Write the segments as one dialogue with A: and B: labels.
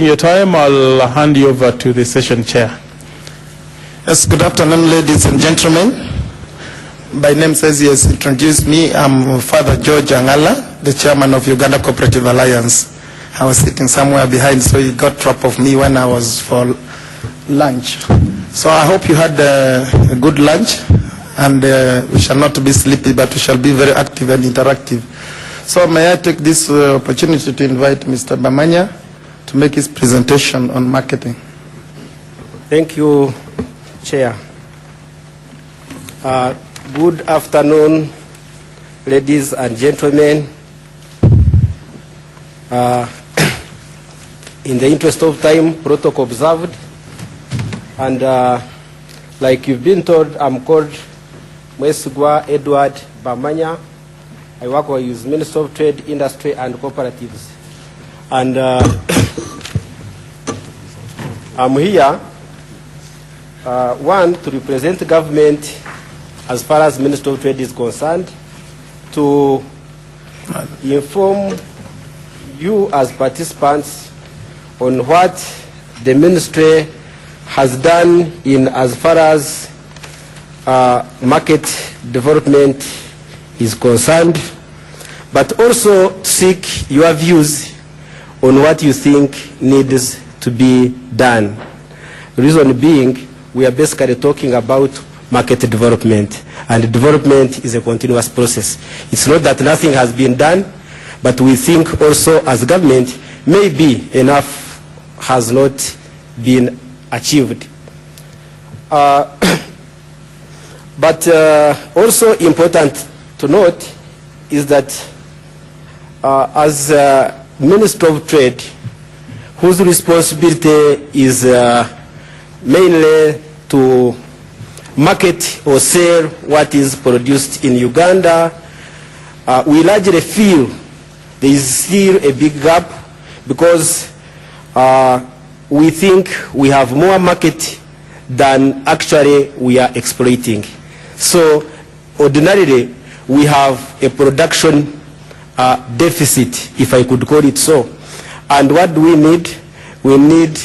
A: respecting your time, I'll hand you over to the session chair.
B: Yes, good afternoon, ladies and gentlemen. By name says he has introduced me. I'm Father George Angala, the chairman of Uganda Cooperative Alliance. I was sitting somewhere behind, so he got drop of me when I was for lunch. So I hope you had a good lunch, and we shall not be sleepy, but we shall be very active and interactive. So may I take this opportunity to invite Mr. Bamanya to make his presentation on marketing.
C: Thank you, Chair. Good afternoon, ladies and gentlemen. In the interest of time, protocol observed, and like you've been told, I'm called Mwesugwa Edward Bamanya. I work with Minister of Trade, Industry and Cooperatives. And I'm here, one, to represent the government as far as Minister of Trade is concerned, to inform you as participants on what the ministry has done in as far as market development is concerned, but also seek your views on what you think needs to be done. Reason being, we are basically talking about market development, and development is a continuous process. It's not that nothing has been done, but we think also as government, maybe enough has not been achieved. But also important to note is that as Minister of Trade, whose responsibility is mainly to market or sell what is produced in Uganda, we largely feel there is still a big gap, because we think we have more market than actually we are exploiting. So ordinarily we have a production deficit, if I could call it so. And what do we need? We need,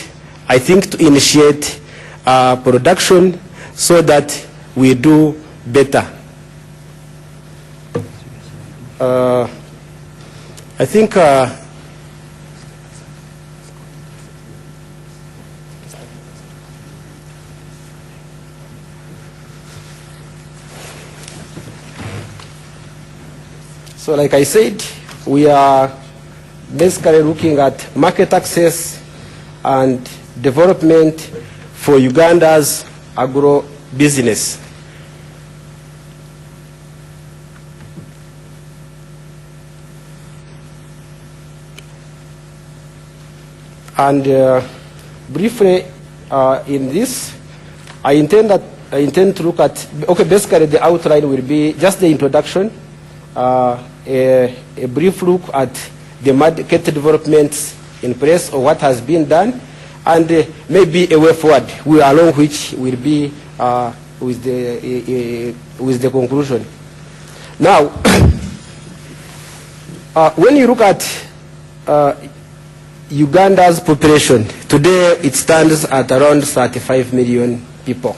C: I think, to initiate production so that we do better. I think so like I said, we are basically looking at market access and development for Uganda's agro business. And briefly in this, I intend to look at, okay, basically the outline will be just the introduction, a brief look at the market developments in place or what has been done, and maybe a way forward, along which will be with the conclusion. Now, when you look at Uganda's population, today it stands at around 35 million people.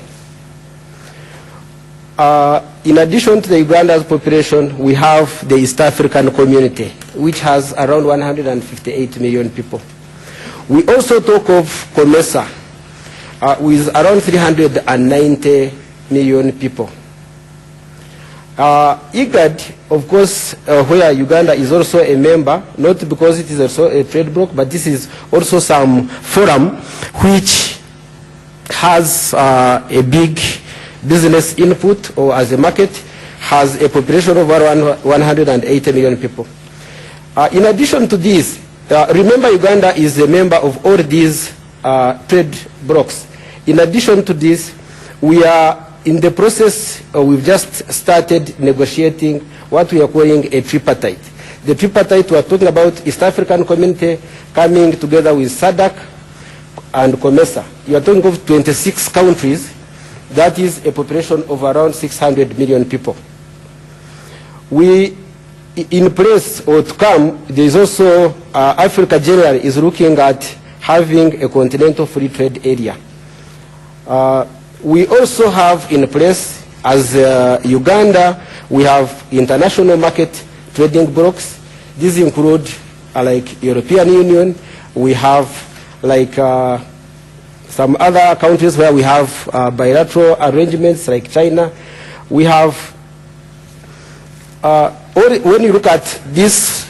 C: In addition to the Uganda's population, we have the East African community, which has around 158 million people. We also talk of COMESA, with around 390 million people. IGAD, of course, where Uganda is also a member, not because it is also a trade bloc, but this is also some forum which has a big business input, or as a market, has a population of around 180 million people. In addition to this, remember Uganda is a member of all these trade blocs. In addition to this, we are in the process, we've just started negotiating what we are calling a tripartite. The tripartite, we are talking about East African community coming together with SADC and COMESA. You are talking of 26 countries. That is a population of around 600 million people. We, in place or to come, there is also Africa generally is looking at having a continental free trade area. We also have in place, as Uganda, we have international market trading blocks. These include like European Union. We have like some other countries where we have bilateral arrangements like China. We have, when you look at this,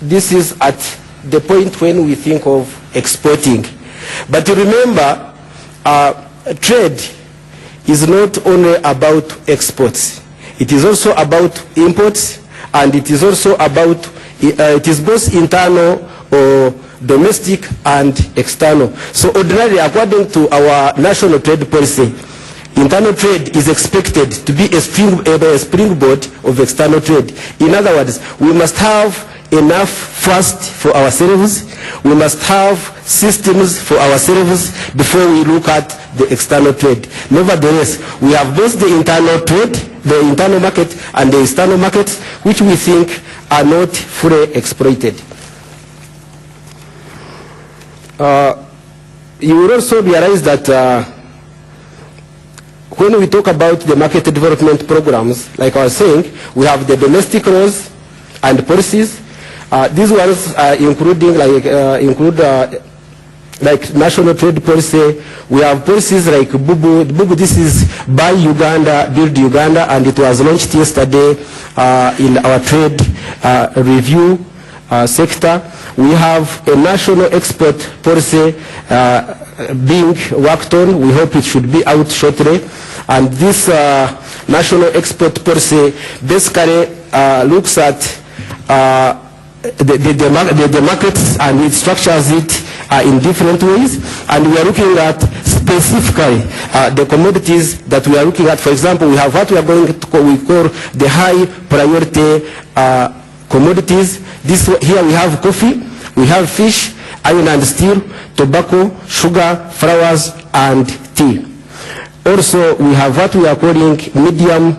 C: this is at the point when we think of exporting. But remember, trade is not only about exports. It is also about imports, and it is also about, it is both internal or domestic and external. So ordinarily, according to our national trade policy, internal trade is expected to be a springboard of external trade. In other words, we must have enough first for ourselves. We must have systems for ourselves before we look at the external trade. Nevertheless, we have both the internal trade, the internal market, and the external markets, which we think are not fully exploited. You will also realize that when we talk about the market development programs, like I was saying, we have the domestic laws and policies. These ones are including like national trade policy. We have policies like Bubu. Bubu, this is Buy Uganda, Build Uganda, and it was launched yesterday in our trade review sector. We have a national export policy being worked on. We hope it should be out shortly. And this national export policy basically looks at the markets, and it structures it in different ways. And we are looking at specifically the commodities that we are looking at. For example, we have what we are going to call, we call the high priority commodities. Here we have coffee, we have fish, iron and steel, tobacco, sugar, flowers, and tea. Also, we have what we are calling medium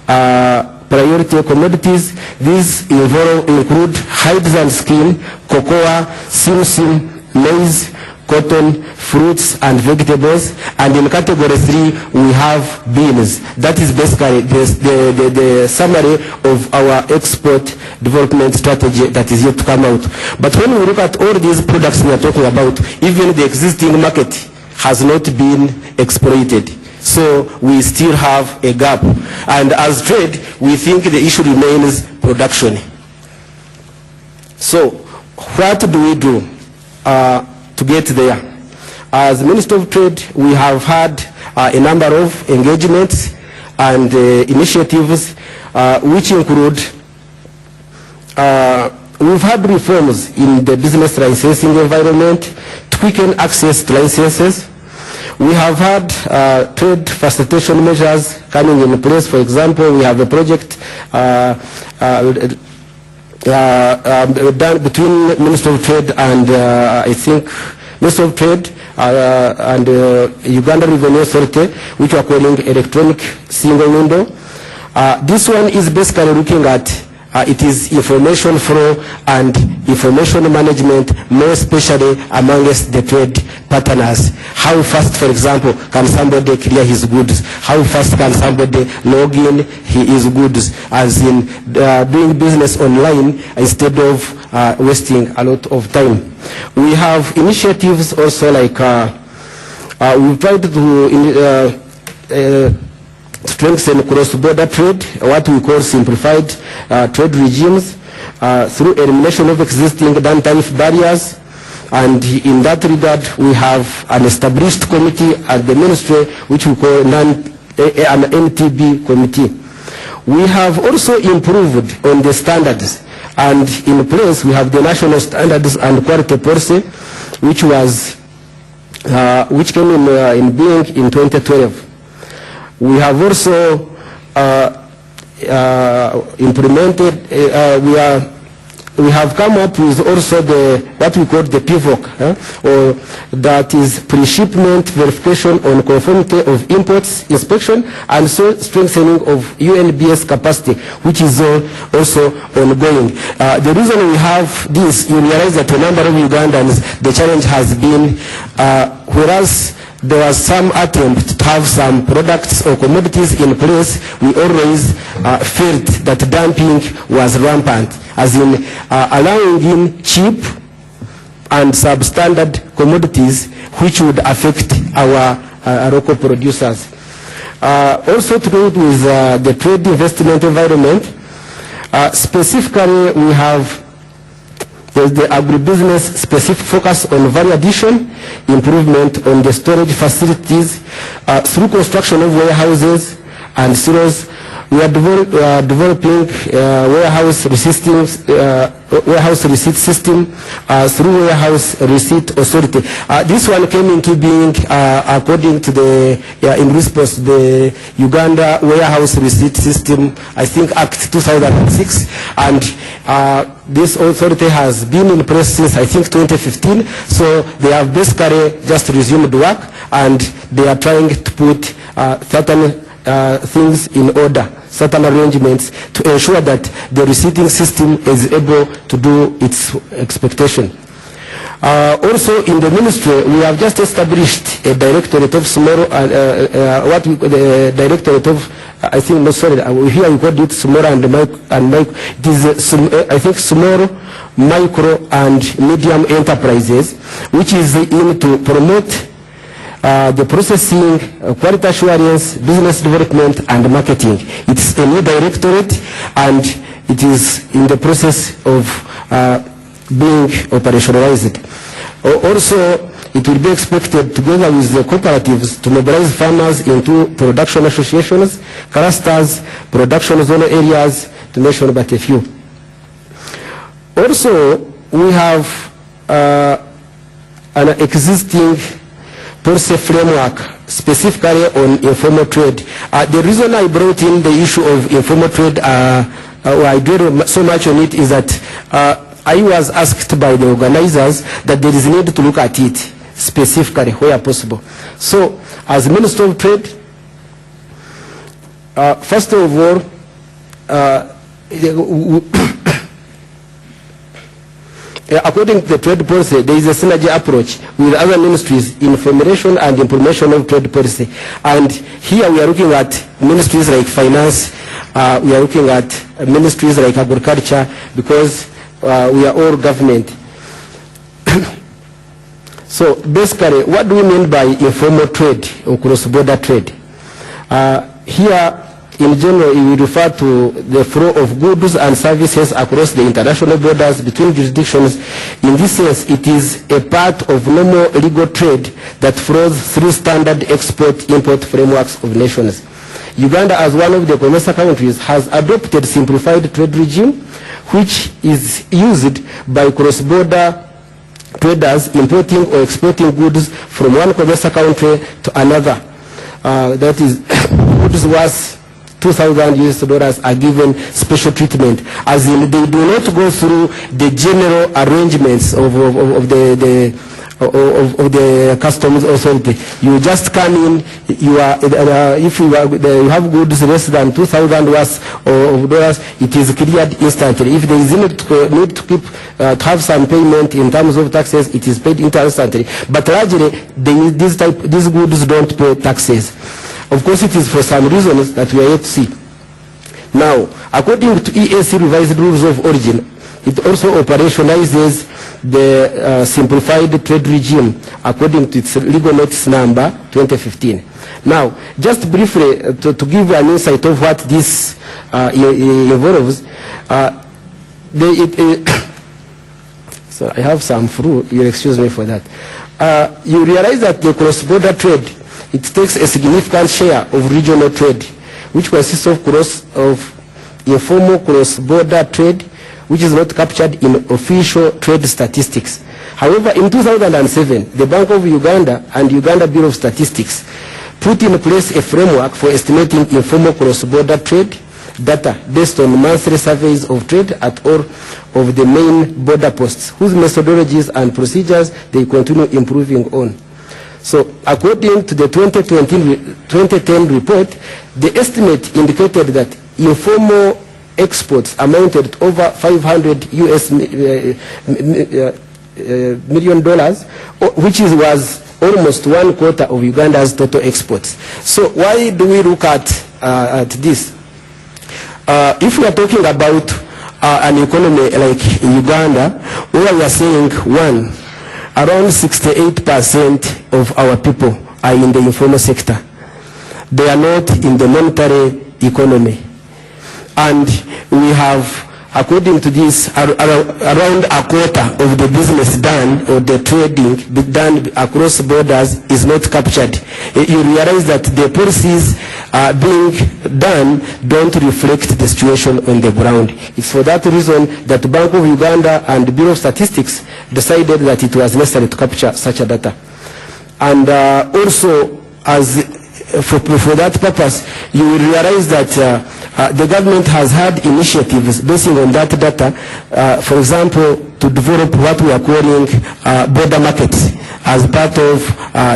C: priority commodities. These include hides and skin, cocoa, simsim, maize, cotton, fruits and vegetables. And in category 3, we have beans. That is basically the summary of our export development strategy that is yet to come out. But when we look at all these products we are talking about, even the existing market has not been exploited. So we still have a gap. And as trade, we think the issue remains production. So what do we do to get there? As Minister of Trade, we have had a number of engagements and initiatives which include, we've had reforms in the business licensing environment to quicken access to licenses. We have had trade facilitation measures coming in place. For example, we have a project done between Minister of Trade and I think Minister of Trade and Uganda Revenue Authority, which we are calling electronic single window. This one is basically looking at it is information flow and information management, more especially amongst the trade partners. How fast, for example, can somebody clear his goods? How fast can somebody log in his goods, as in doing business online instead of wasting a lot of time? We have initiatives also like we've tried to strengthen cross-border trade, what we call simplified trade regimes, through elimination of existing non-tariff barriers. And in that regard, we have an established committee at the ministry, which we call an NTB committee. We have also improved on the standards, and in place we have the national standards and quality policy, which was which came in being in 2012. We have also implemented, we are we have come up with also what we call the PVOC, or that is pre-shipment verification on conformity of imports inspection, and so strengthening of UNBS capacity, which is also ongoing. The reason we have this, you realize that a number of Ugandans, the challenge has been, whereas there was some attempt to have some products or commodities in place, we always felt that dumping was rampant, as in allowing in cheap and substandard commodities which would affect our local producers. Also to do with the trade investment environment, specifically we have the agribusiness specific focus on value addition, improvement on the storage facilities through construction of warehouses and silos. We are developing warehouse receipt system through warehouse receipt authority. This one came into being according to in response to the Uganda warehouse receipt system, I think Act 2006, and this authority has been in place since I think 2015. So they have basically just resumed work, and they are trying to put certain things in order, certain arrangements to ensure that the receipting system is able to do its expectation. Also in the ministry, we have just established a directorate of small, the directorate of, I think, no, sorry, here we call it small and micro, it is, I think, small, micro and medium enterprises, which is in to promote the processing, quality assurance, business development, and marketing. It's a new directorate, and it is in the process of being operationalized. Also, it will be expected, together with the cooperatives, to mobilize farmers into production associations, clusters, production zone areas, to mention but a few. Also, we have an existing policy framework specifically on informal trade. The reason I brought in the issue of informal trade, I did so much on it, is that I was asked by the organizers that there is a need to look at it specifically where possible. So, as Minister of Trade, first of all, according to the trade policy, there is a synergy approach with other ministries in formulation and implementation of trade policy. And here we are looking at ministries like finance, we are looking at ministries like agriculture, because we are all government. So basically, what do we mean by informal trade or cross-border trade? Here, in general, we refer to the flow of goods and services across the international borders between jurisdictions. In this sense, it is a part of normal legal trade that flows through standard export-import frameworks of nations. Uganda, as one of the COMESA countries, has adopted simplified trade regime, which is used by cross-border traders importing or exporting goods from one COMESA country to another. That is, goods worth $2,000 are given special treatment, as in they do not go through the general arrangements of the customs authority. You just come in, you are, if you have goods less than $2,000 worth of dollars, it is cleared instantly. If there is need to keep to have some payment in terms of taxes, it is paid instantly. But largely, these goods don't pay taxes. Of course, it is for some reasons that we are yet to see. Now, according to EAC revised rules of origin, it also operationalizes the simplified trade regime according to its legal notice number 2015. Now, just briefly to give an insight of what this involves, so I have some flu, you'll excuse me for that. You realize that the cross-border trade, it takes a significant share of regional trade, which consists of informal cross-border trade, which is not captured in official trade statistics. However, in 2007, the Bank of Uganda and Uganda Bureau of Statistics put in place a framework for estimating informal cross-border trade data based on monthly surveys of trade at all of the main border posts, whose methodologies and procedures they continue improving on. So according to the 2010 report, the estimate indicated that informal exports amounted to over $500 million, which was almost 1/4 of Uganda's total exports. So why do we look at this? If we are talking about an economy like Uganda, we are saying around 68% of our people are in the informal sector. They are not in the monetary economy. And we have, according to this, around 1/4 of the business done or the trading done across borders is not captured. You realize that the policies being done don't reflect the situation on the ground. It's for that reason that the Bank of Uganda and the Bureau of Statistics decided that it was necessary to capture such a data. And also, as for that purpose, you will realize that the government has had initiatives based on that data, for example, to develop what we are calling border markets as part of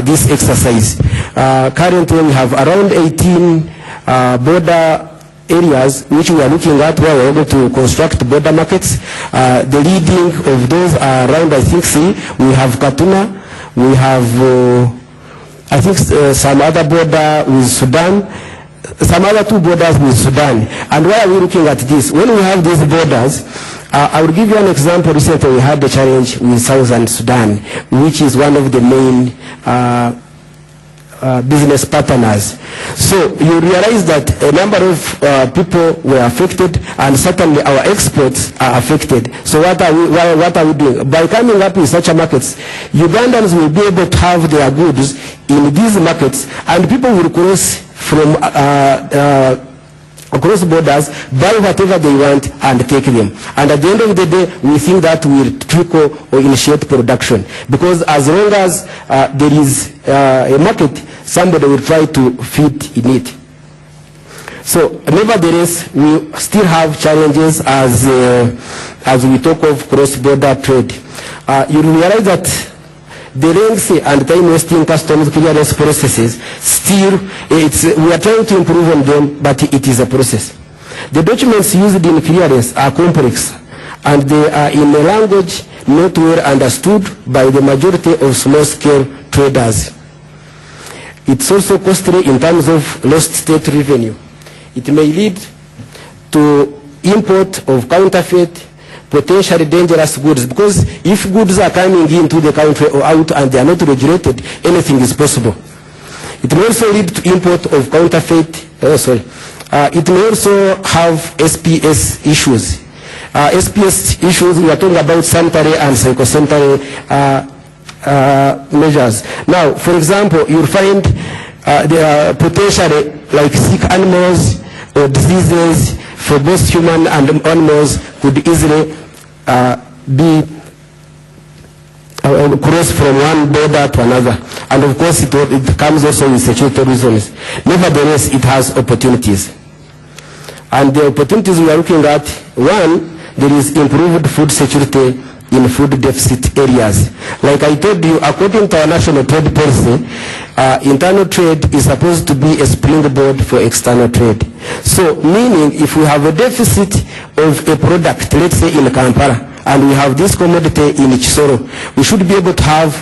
C: this exercise. Currently, we have around 18 border areas which we are looking at where we are able to construct border markets. The leading of those are around, I think, we have Katuna, we have I think some other border with Sudan, some other 2 borders with Sudan. And why are we looking at this? When we have these borders, I will give you an example. Recently we had the challenge with Southern Sudan, which is one of the main business partners. So you realize that a number of people were affected, and certainly our exports are affected. So what are we doing? By coming up with such a markets, Ugandans will be able to have their goods in these markets, and people will cross from across borders, buy whatever they want and take them. And at the end of the day, we think that will trickle or initiate production. Because as long as there is a market, somebody will try to fit in it. So nevertheless, we still have challenges as we talk of cross-border trade. You realize that the lengthy and time-wasting customs clearance processes, still, we are trying to improve on them, but it is a process. The documents used in clearance are complex, and they are in a language not well understood by the majority of small-scale traders. It's also costly in terms of lost state revenue. It may lead to import of counterfeit, potentially dangerous goods, because if goods are coming into the country or out and they are not regulated, anything is possible. It may also lead to import of counterfeit, it may also have SPS issues. SPS issues, we are talking about sanitary and psychosanitary measures. Now, for example, you'll find there are potentially like sick animals or diseases for both human and animals could easily be crossed from one border to another. And of course, it comes also with security reasons. Nevertheless, it has opportunities. And the opportunities we are looking at, one, there is improved food security in food deficit areas. Like I told you, according to our national trade policy, internal trade is supposed to be a springboard for external trade. So, meaning if we have a deficit of a product, let's say in Kampala, and we have this commodity in Chisoro, we should be able to have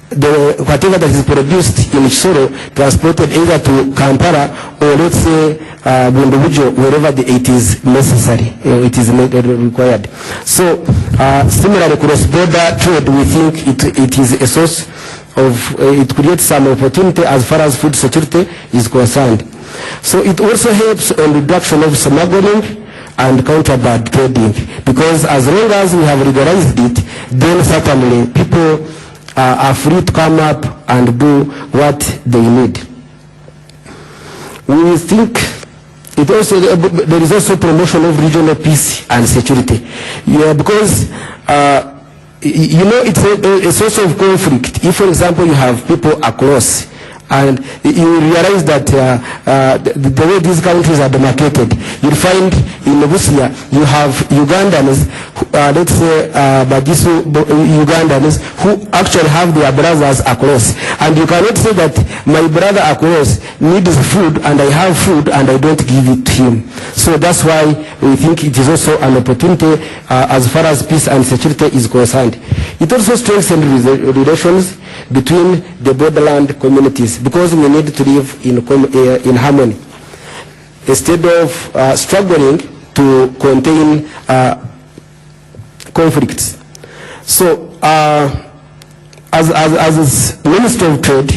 C: whatever that is produced in Chisoro transported either to Kampala or let's say Bundubujo, wherever it is necessary, it is required. So similarly, cross-border trade, we think it is a source of, it creates some opportunity as far as food security is concerned. So it also helps on reduction of smuggling and contraband trading, because as long as we have legalized it, then certainly people are free to come up and do what they need. We think it also, there is also promotion of regional peace and security. Yeah, because you know, it's a source of conflict. If, for example, you have people across And you realize that the way these countries are demarcated, you'll find in Busia you have Ugandans, let's say Bagisu Ugandans, who actually have their brothers across. And you cannot say that my brother across needs food and I have food and I don't give it to him. So that's why we think it is also an opportunity as far as peace and security is concerned. It also strengthens relations between the borderland communities, because we need to live in harmony instead of struggling to contain conflicts. So as Minister of Trade,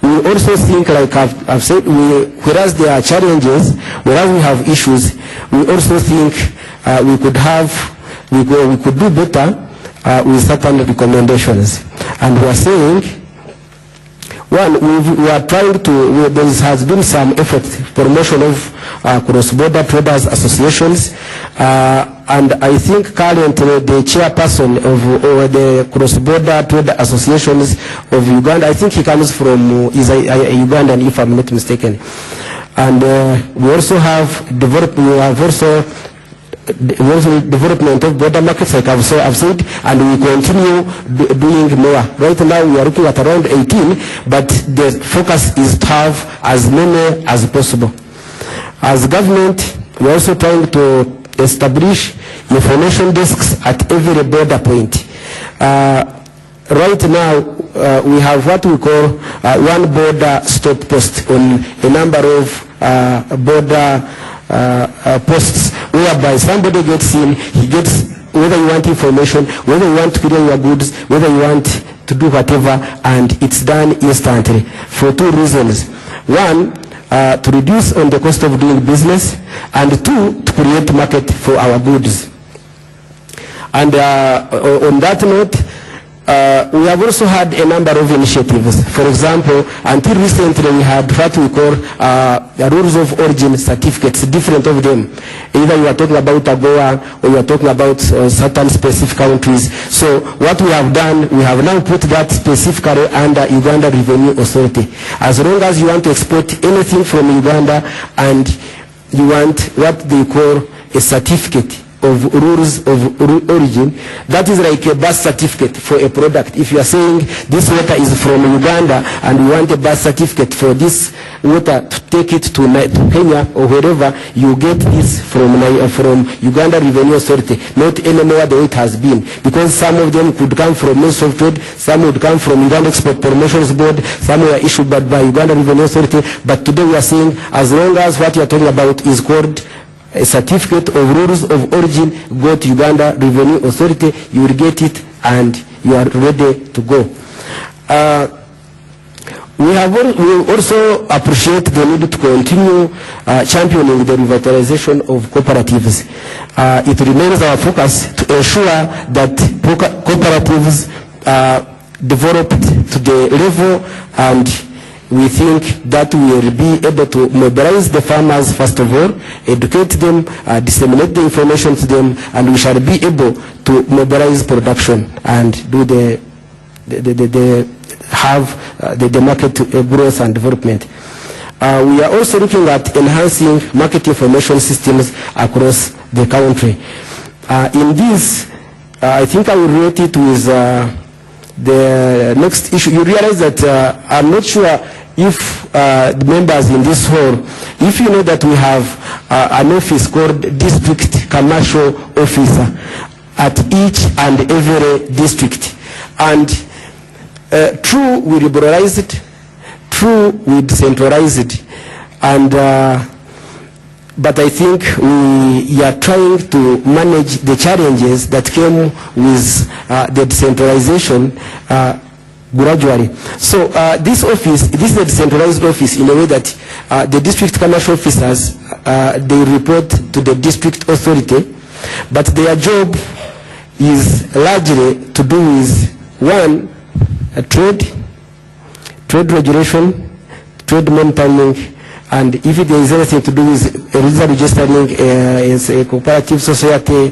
C: we also think, like I've said, whereas there are challenges, whereas we have issues, we also think we could do better with certain recommendations. And we are saying, one, we are trying to, there has been some effort, promotion of cross-border traders associations, and I think currently the chairperson of the cross-border trade associations of Uganda, I think he comes from, is a Ugandan, if I'm not mistaken. And we also have development of border markets, like I've said, and we continue doing more. Right now we are looking at around 18, but the focus is to have as many as possible. As government, we are also trying to establish information desks at every border point. Right now, we have what we call one border stop post on a number of border posts, whereby somebody gets in, he gets, whether you want information, whether you want to clear your goods, whether you want to do whatever, and it's done instantly for two reasons. One, to reduce on the cost of doing business, and two, to create market for our goods. And on that note, we have also had a number of initiatives. For example, until recently we had what we call rules of origin certificates, different of them. Either you are talking about AGOA or you are talking about certain specific countries. So what we have done, we have now put that specifically under Uganda Revenue Authority. As long as you want to export anything from Uganda and you want what they call a certificate of rules of origin, that is like a birth certificate for a product. If you are saying this water is from Uganda and you want a birth certificate for this water to take it to Kenya or wherever, you get this from Uganda Revenue Authority, not anymore the way it has been. Because some of them could come from Ministry of Trade, some would come from Uganda Export Promotions Board, some were issued by Uganda Revenue Authority, but today we are saying as long as what you are talking about is called a certificate of rules of origin, go to Uganda Revenue Authority, you will get it and you are ready to go. We also appreciate the need to continue championing the revitalization of cooperatives. It remains our focus to ensure that cooperatives develop to the level, and we think that we will be able to mobilize the farmers first of all, educate them, disseminate the information to them, and we shall be able to mobilize production and do the market growth and development. We are also looking at enhancing market information systems across the country. In this, I think I will relate it with the next issue. You realize that I'm not sure if the members in this hall, if you know that we have an office called District Commercial Officer at each and every district. And true, we liberalize it, true, we decentralize it, and but I think we are trying to manage the challenges that came with the decentralization gradually. So this office, this is a decentralized office in a way that the district commercial officers, they report to the district authority, but their job is largely to do with, one, trade regulation, trade monitoring, And if there is anything to do with registering as a cooperative society,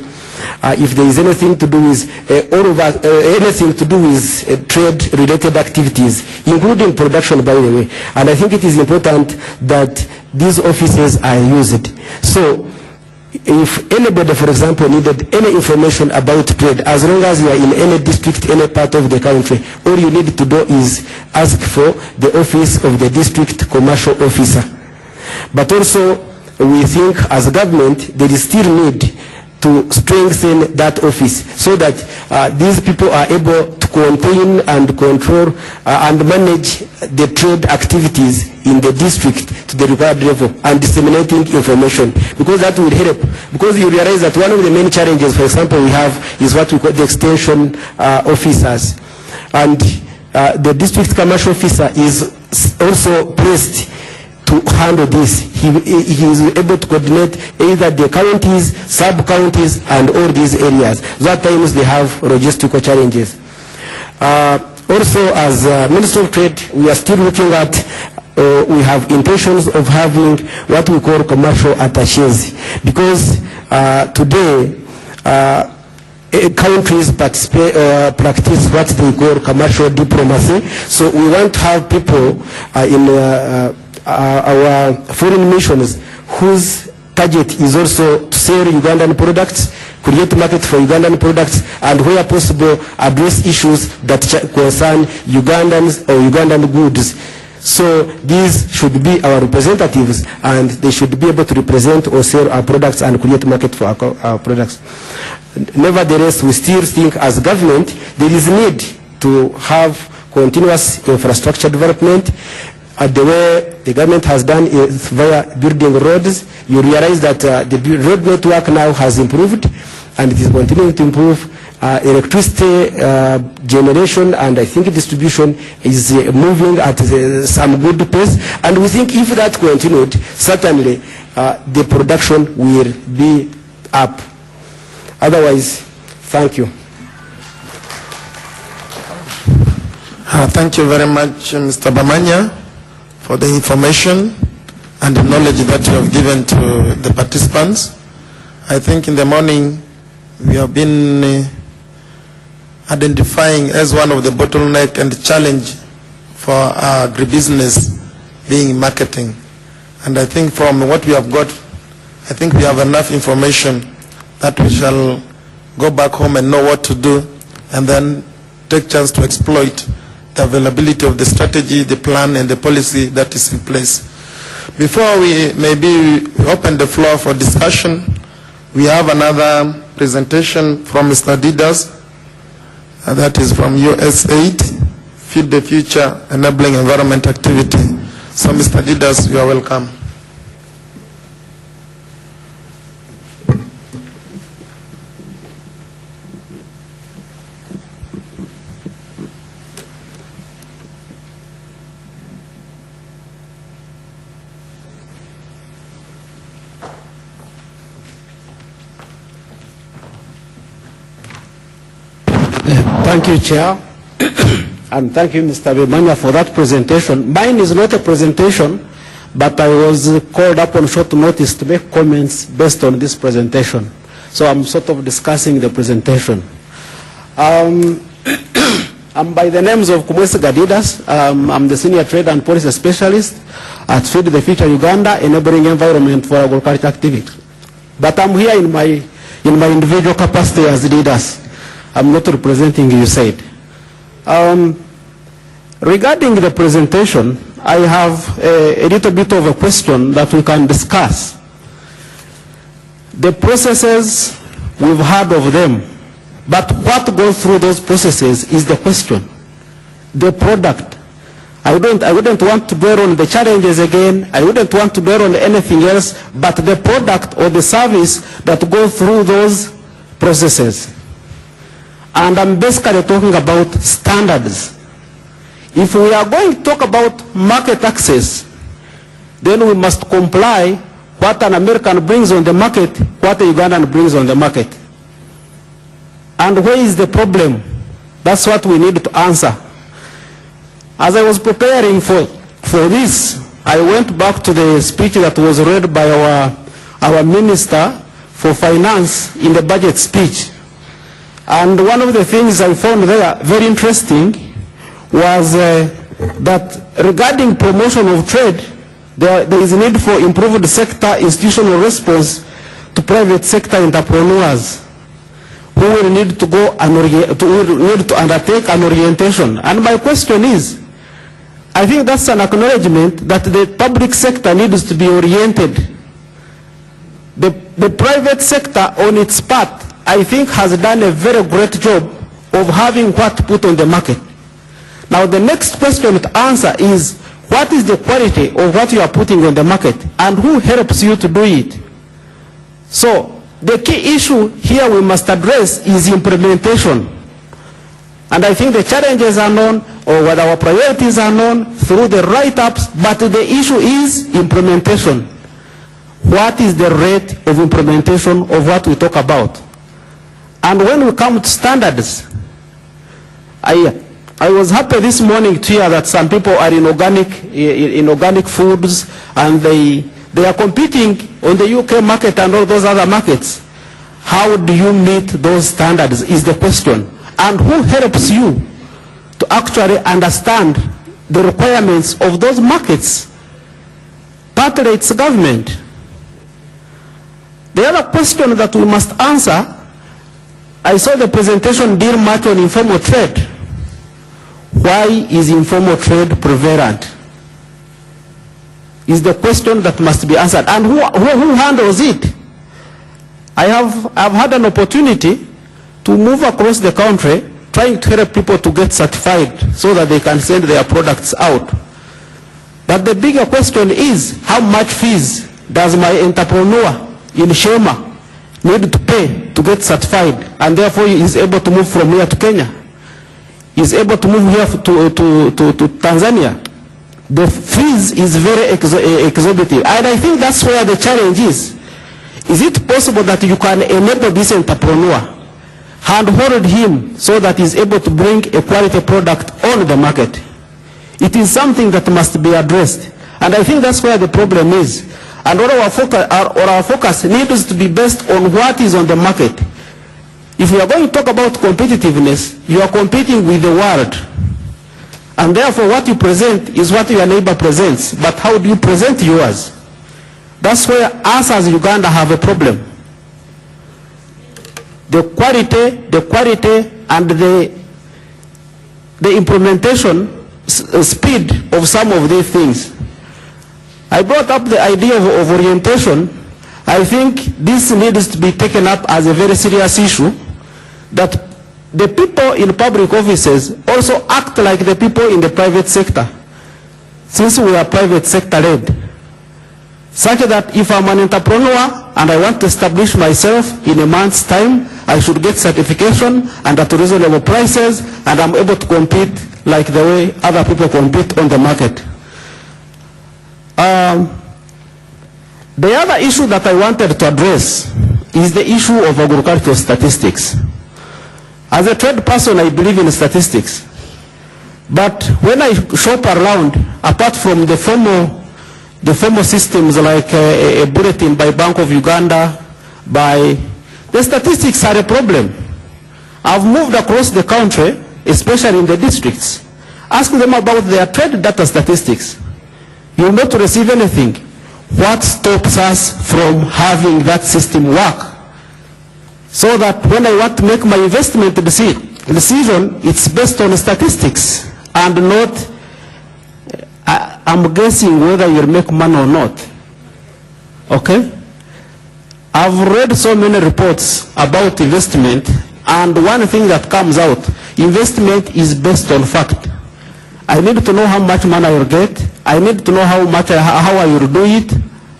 C: if there is anything to do with anything to do with trade-related activities, including production, by the way. And I think it is important that these offices are used. So, if anybody, for example, needed any information about trade, as long as you are in any district, any part of the country, all you need to do is ask for the office of the district commercial officer. But also, we think as a government, there is still need to strengthen that office so that these people are able to contain and control and manage the trade activities in the district to the required level and disseminating information, because that will help. Because you realize that one of the main challenges, for example, we have is what we call the extension officers. And the district commercial officer is also placed to handle this. He is able to coordinate either the counties, sub-counties, and all these areas. That times they have logistical challenges. Also, as Minister of Trade, we are still looking at, we have intentions of having what we call commercial attaches, because today, countries practice what they call commercial diplomacy. So we want to have people in our foreign missions whose target is also to sell Ugandan products, create market for Ugandan products, and where possible address issues that concern Ugandans or Ugandan goods. So these should be our representatives, and they should be able to represent or sell our products and create market for our products. Nevertheless, we still think as government there is need to have continuous infrastructure development. The way the government has done is via building roads. You realize that the road network now has improved, and it is continuing to improve. Electricity generation and I think distribution is moving at some good pace, and we think if that continued, certainly the production will be up. Otherwise, thank you.
B: Thank you very much, Mr. Bamanya, for the information and the knowledge that you have given to the participants. I think in the morning we have been identifying as one of the bottleneck and challenge for agribusiness being marketing. And I think from what we have got, I think we have enough information that we shall go back home and know what to do, and then take chance to exploit the availability of the strategy, the plan, and the policy that is in place. Before we maybe open the floor for discussion, we have another presentation from Mr. Didas, that is from USAID, Feed the Future Enabling Environment Activity. So Mr. Didas, you are welcome.
D: Thank you, Chair. And thank you, Mr. Bemanya, for that presentation. Mine is not a presentation, but I was called up on short notice to make comments based on this presentation. So I'm sort of discussing the presentation. I'm by the names of Kumwesi Gadidas. I'm the Senior Trade and Policy Specialist at Feed the Future Uganda, Enabling Environment for Agriculture Activity. But I'm here in my individual capacity as leaders. I'm not representing USAID. Regarding the presentation, I have a little bit of a question that we can discuss. The processes, we've heard of them, but what goes through those processes is the question. The product. I wouldn't want to dwell on the challenges again. I wouldn't want to dwell on anything else, but the product or the service that goes through those processes. And I'm basically talking about standards. If we are going to talk about market access, then we must comply what an American brings on the market, what a Ugandan brings on the market. And where is the problem? That's what we need to answer. As I was preparing for this, I went back to the speech that was read by our Minister for Finance in the budget speech. And one of the things I found there very interesting was that regarding promotion of trade, there is a need for improved sector institutional response to private sector entrepreneurs who will need to go and need to undertake an orientation. And my question is, I think that's an acknowledgement that the public sector needs to be oriented. The private sector on its part, I think, has done a very great job of having what to put on the market. Now the next question to answer is, what is the quality of what you are putting on the market and who helps you to do it? So the key issue here we must address is implementation. And I think the challenges are known, or what our priorities are known through the write-ups, but the issue is implementation. What is the rate of implementation of what we talk about? And when we come to standards, I was happy this morning to hear that some people are in organic foods, and they are competing on the UK market and all those other markets. How do you meet those standards is the question. And who helps you to actually understand the requirements of those markets? Partly it's government. The other question that we must answer, I saw the presentation deal much on informal trade. Why is informal trade prevalent? Is the question that must be answered. And who handles it? I've had an opportunity to move across the country trying to help people to get certified so that they can send their products out. But the bigger question is, how much fees does my entrepreneur in Shema need to pay to get certified, and therefore he is able to move from here to Kenya? He is able to move here to Tanzania. The fees is very exorbitant, and I think that's where the challenge is. Is it possible that you can enable this entrepreneur, handhold him so that he is able to bring a quality product on the market? It is something that must be addressed, and I think that's where the problem is. And all our focus needs to be based on what is on the market. If we are going to talk about competitiveness, you are competing with the world. And therefore what you present is what your neighbor presents. But how do you present yours? That's where us as Uganda have a problem. The quality and the implementation speed of some of these things. I brought up the idea of orientation. I think this needs to be taken up as a very serious issue, that the people in public offices also act like the people in the private sector, since we are private sector led, such that if I'm an entrepreneur and I want to establish myself in a month's time, I should get certification and at reasonable prices, and I'm able to compete like the way other people compete on the market. The other issue that I wanted to address is the issue of agricultural statistics. As a trade person, I believe in statistics. But when I shop around, apart from the formal systems like a bulletin by Bank of Uganda, the statistics are a problem. I've moved across the country, especially in the districts, ask them about their trade data statistics. You will not receive anything. What stops us from having that system work? So that when I want to make my investment decision, it's based on statistics and not, I'm guessing whether you'll make money or not. Okay? I've read so many reports about investment, and one thing that comes out, investment is based on fact. I need to know how much money I will get. I need to know how I will do it,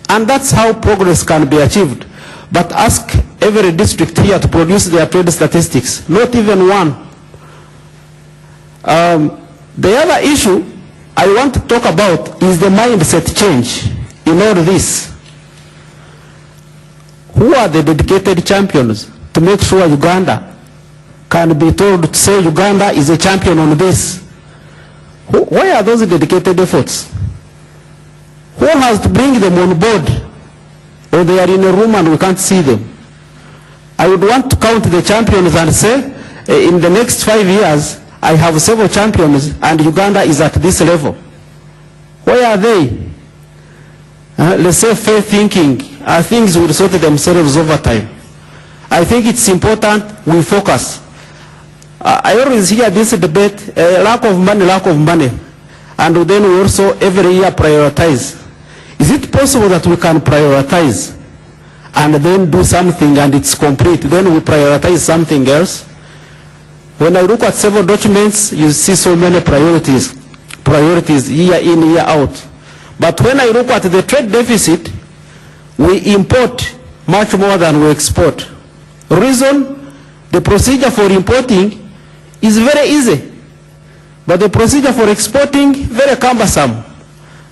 D: and that's how progress can be achieved. But ask every district here to produce their trade statistics, not even one. The other issue I want to talk about is the mindset change in all this. Who are the dedicated champions to make sure Uganda can be told to say Uganda is a champion on this? Where are those dedicated efforts? Who has to bring them on board? Or they are in a room and we can't see them? I would want to count the champions and say, in the next 5 years, I have several champions and Uganda is at this level. Where are they? Let's say fair thinking, things will sort themselves over time. I think it's important we focus. I always hear this debate, lack of money. And then we also every year prioritize. Is it possible that we can prioritize and then do something and it's complete, then we prioritize something else? When I look at several documents, you see so many priorities year in, year out. But when I look at the trade deficit, we import much more than we export. Reason, the procedure for importing is very easy, but the procedure for exporting, very cumbersome.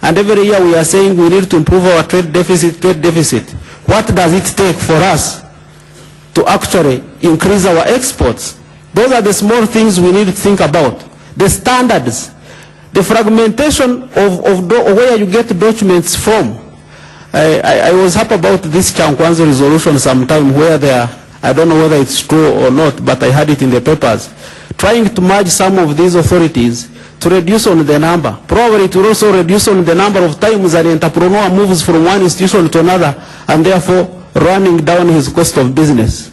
D: And every year we are saying we need to improve our trade deficit. What does it take for us to actually increase our exports? Those are the small things we need to think about. The standards, the fragmentation of where you get documents from. I was happy about this Chankwanza resolution sometime where there, I don't know whether it's true or not, but I had it in the papers, trying to merge some of these authorities to reduce on the number. Probably it will also reduce on the number of times an entrepreneur moves from one institution to another and therefore running down his cost of business,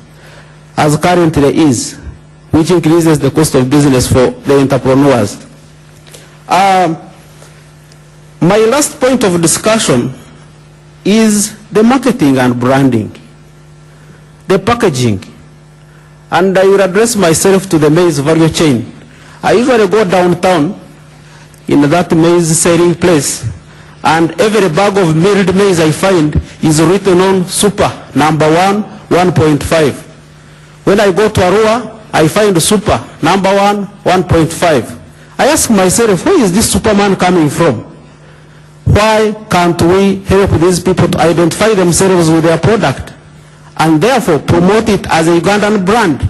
D: as currently is, which increases the cost of business for the entrepreneurs. My last point of discussion is the marketing and branding, the packaging. And I will address myself to the maize value chain. I usually go downtown in that maize selling place, and every bag of milled maize I find is written on super, number 1, 1.5. When I go to Arua, I find super, number 1, 1.5. I ask myself, where is this Superman coming from? Why can't we help these people to identify themselves with their product and therefore promote it as a Ugandan brand?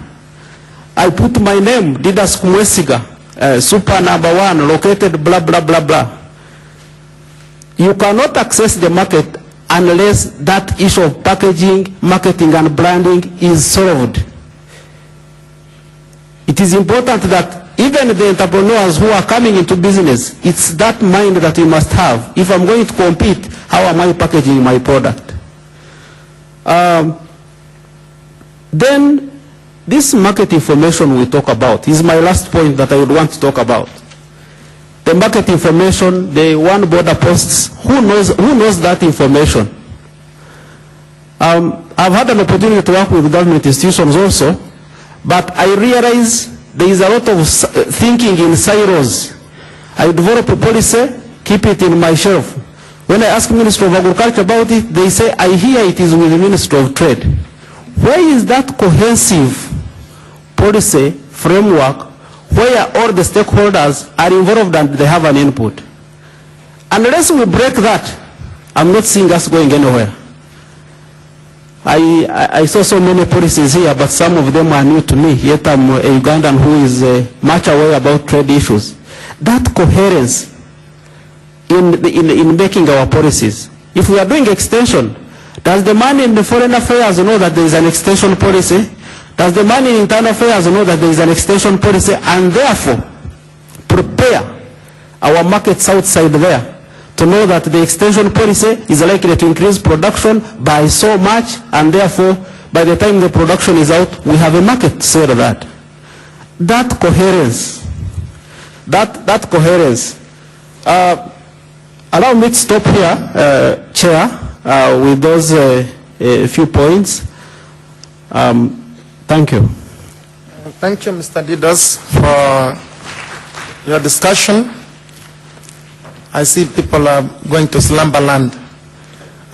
D: I put my name, Didas Kumwesiga, super number 1, located blah, blah, blah, blah. You cannot access the market unless that issue of packaging, marketing, and branding is solved. It is important that even the entrepreneurs who are coming into business, it's that mind that we must have. If I'm going to compete, how am I packaging my product? Then this market information we talk about is my last point that I would want to talk about. The market information, the one border posts, who knows that information? I've had an opportunity to work with government institutions also, but I realize there is a lot of thinking in silos. I develop a policy, keep it in my shelf. When I ask Minister of Agriculture about it, they say, I hear it is with the Minister of Trade. Where is that cohesive policy framework where all the stakeholders are involved and they have an input? Unless we break that, I'm not seeing us going anywhere. I saw so many policies here, but some of them are new to me, yet I'm a Ugandan who is much aware about trade issues. That coherence in making our policies. If we are doing extension, does the man in the foreign affairs know that there is an extension policy? Does the man in internal affairs know that there is an extension policy, and therefore prepare our markets outside there to know that the extension policy is likely to increase production by so much, and therefore by the time the production is out, we have a market to sell that. That coherence, that coherence. Allow me to stop here, Chair, with those few points. Thank you.
B: Thank you, Mr. Didas, for your discussion. I see people are going to slumberland,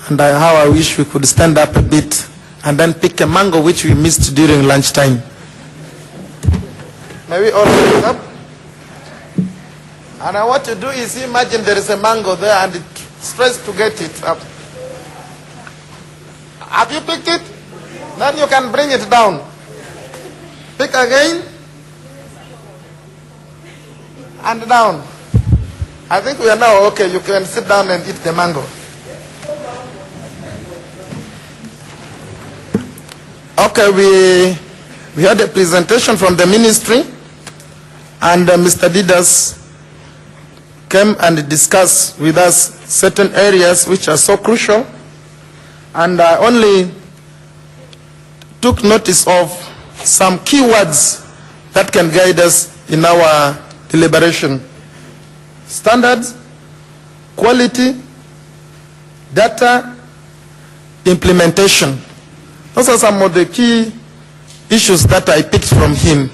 B: and how I wish we could stand up a bit and then pick a mango which we missed during lunchtime. May we all pick up? And what you do is imagine there is a mango there and it tries to get it up. Have you picked it? Then you can bring it down. Pick again and down. I think we are now okay. You can sit down and eat the mango. Okay, we had a presentation from the ministry, and Mr. Didas came and discussed with us certain areas which are so crucial, and I only took notice of some key words that can guide us in our deliberation. Standards, quality, data, implementation. Those are some of the key issues that I picked from him.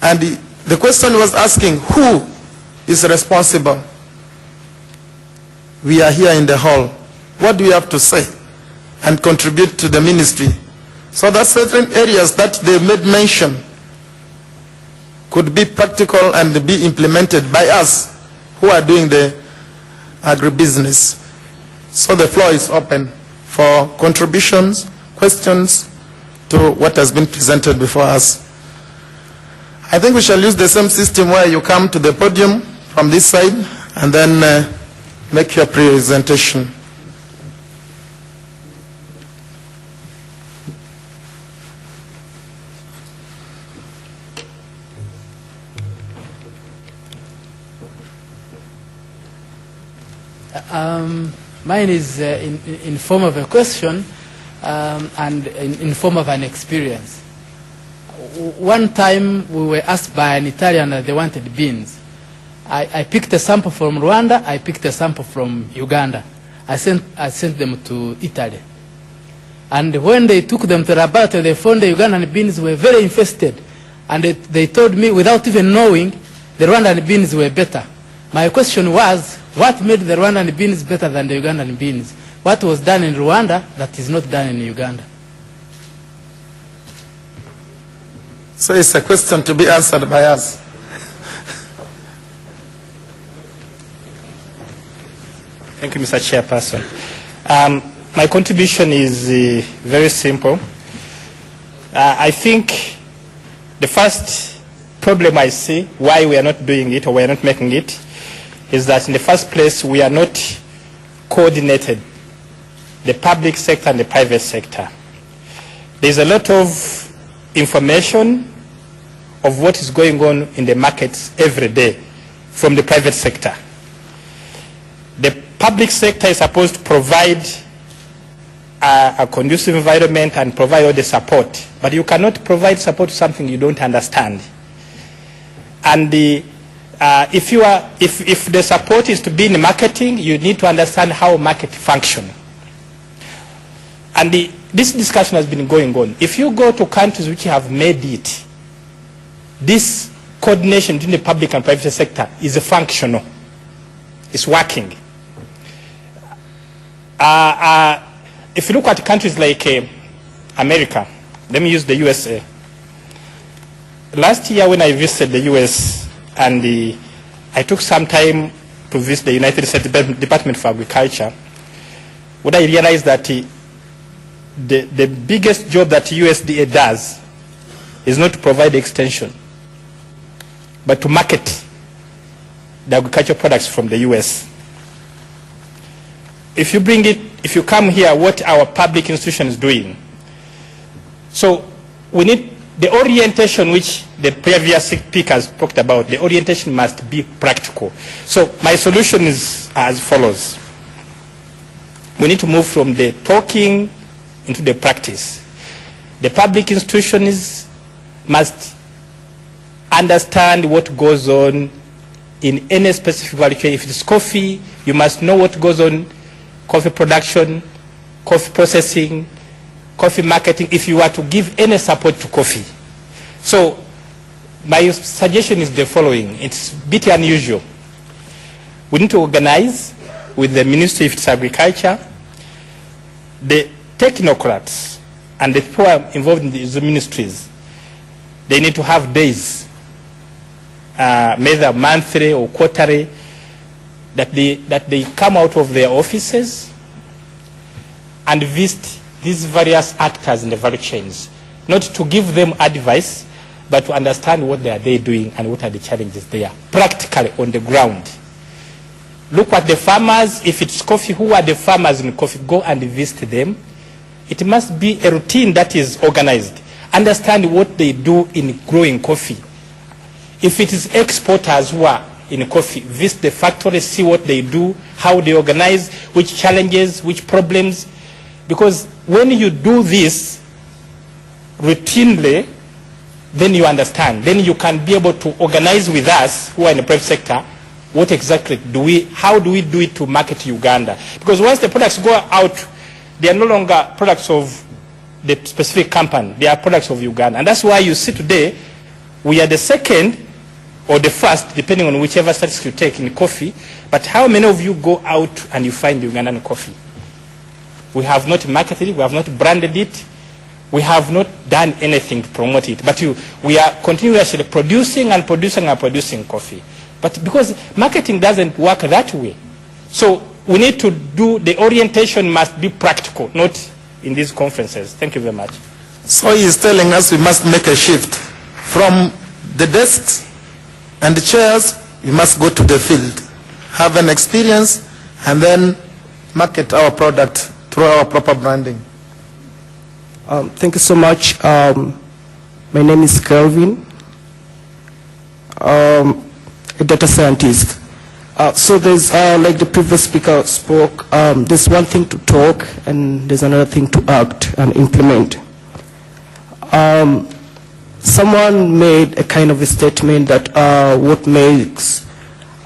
B: And the question was asking, who is responsible? We are here in the hall. What do we have to say and contribute to the ministry? So that certain areas that they made mention could be practical and be implemented by us who are doing the agribusiness. So the floor is open for contributions, questions to what has been presented before us. I think we shall use the same system where you come to the podium from this side and then make your presentation.
E: Mine is in form of a question and in form of an experience. One time we were asked by an Italian that they wanted beans. I picked a sample from Rwanda, I picked a sample from Uganda. I sent them to Italy. And when they took them to Rabat, they found the Ugandan beans were very infested. And they told me, without even knowing, the Rwandan beans were better. My question was, what made the Rwandan beans better than the Ugandan beans? What was done in Rwanda that is not done in Uganda?
B: So it's a question to be answered by us.
F: Thank you, Mr. Chairperson. My contribution is very simple. I think the first problem I see why we are not doing it or we are not making it is that in the first place we are not coordinated, the public sector and the private sector. There's a lot of information of what is going on in the markets every day from the private sector. The public sector is supposed to provide a conducive environment and provide all the support, but you cannot provide support to something you don't understand. And if the support is to be in marketing, you need to understand how market functions. And this discussion has been going on. If you go to countries which have made it, this coordination between the public and private sector is functional. It's working. If you look at countries like America, let me use the USA. Last year when I visited the US and I took some time to visit the United States Department for Agriculture, what I realized that the biggest job that USDA does is not to provide extension, but to market the agricultural products from the US. If you come here, what our public institution is doing. So we need the orientation which the previous speakers talked about. The orientation must be practical. So my solution is as follows. We need to move from the talking into the practice. The public institutions must understand what goes on in any specific value chain. If it's coffee, you must know what goes on, coffee production, coffee processing, coffee marketing, if you are to give any support to coffee. So my suggestion is the following. It's a bit unusual. We need to organize with the Ministry of Agriculture, the technocrats and the people involved in the ministries. They need to have days, either monthly or quarterly, that they come out of their offices and visit these various actors in the value chains, not to give them advice, but to understand what they are doing and what are the challenges there, practically on the ground. Look at the farmers. If it's coffee, who are the farmers in coffee? Go and visit them. It must be a routine that is organized. Understand what they do in growing coffee. If it is exporters who are in coffee, visit the factory, see what they do, how they organize, which challenges, which problems. Because when you do this routinely, then you understand. Then you can be able to organize with us who are in the private sector. What exactly how do we do it to market Uganda? Because once the products go out, they are no longer products of the specific company. They are products of Uganda. And that's why you see today, we are the second or the first, depending on whichever statistics you take in coffee. But how many of you go out and you find Ugandan coffee? We have not marketed it. We have not branded it. We have not done anything to promote it. But we are continuously producing and producing and producing coffee. But because marketing doesn't work that way. So we need to do, the orientation must be practical, not in these conferences. Thank you very much.
B: So he is telling us we must make a shift from the desks and the chairs. We must go to the field, have an experience, and then market our product through our proper branding.
G: Thank you so much. My name is Kelvin, a data scientist. So there's, like the previous speaker spoke, there's one thing to talk and there's another thing to act and implement. Someone made a kind of a statement that what makes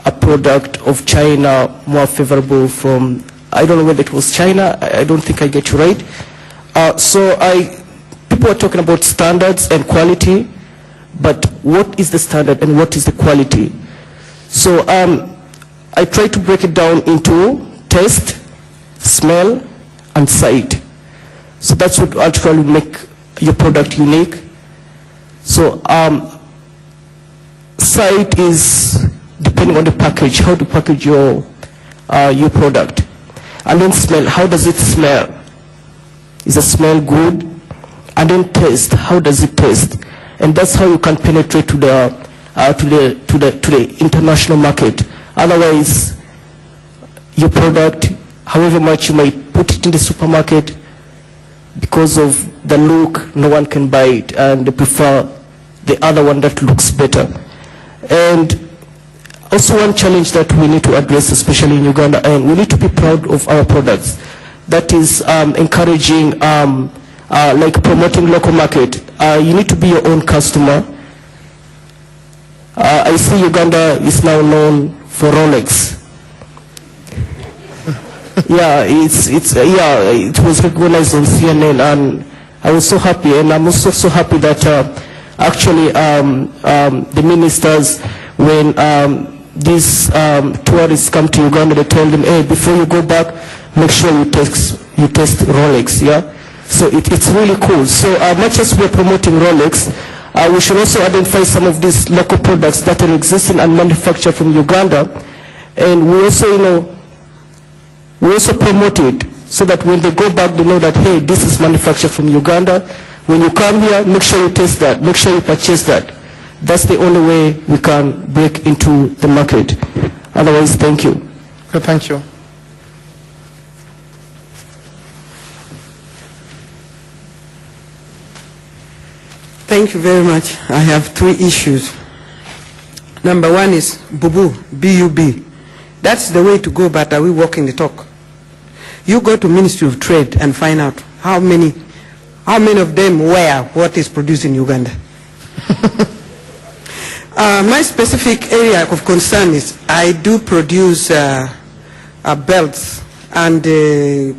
G: a product of China more favorable from, I don't know whether it was China, I don't think I get you right. People are talking about standards and quality, but what is the standard and what is the quality? So I try to break it down into taste, smell, and sight. So that's what actually make your product unique. So sight is depending on the package, how to package your product. And then smell, how does it smell? Is the smell good? And then taste, how does it taste? And that's how you can penetrate to the international market. Otherwise, your product, however much you might put it in the supermarket, because of the look, no one can buy it, and they prefer the other one that looks better. And also one challenge that we need to address, especially in Uganda, and we need to be proud of our products. That is encouraging, like promoting local market. You need to be your own customer. I see Uganda is now known for Rolex. It was recognized on CNN, and I was so happy, and I'm also so happy that actually the ministers, when these tourists come to Uganda, they tell them, hey, before you go back, make sure you test Rolex, yeah? So it's really cool. So much as we're promoting Rolex, we should also identify some of these local products that are existing and manufactured from Uganda, and we also, we also promote it so that when they go back, they know that, hey, this is manufactured from Uganda. When you come here, make sure you taste that, make sure you purchase that. That's the only way we can break into the market. Otherwise, thank you.
B: Okay, thank you.
H: Thank you very much. I have 3 issues. Number 1 is BUBU, B-U-B. That's the way to go, but are we walking the talk? You go to Ministry of Trade and find out how many of them wear what is produced in Uganda. My specific area of concern is I do produce belts and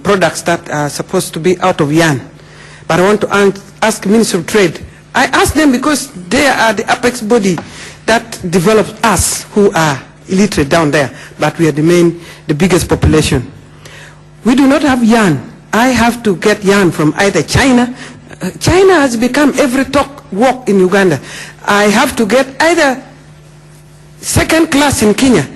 H: products that are supposed to be out of yarn. But I want to ask Ministry of Trade. I ask them because they are the apex body that develops us who are illiterate down there, but we are the biggest population. We do not have yarn. I have to get yarn from either China. China has become every walk in Uganda. I have to get either second class in Kenya.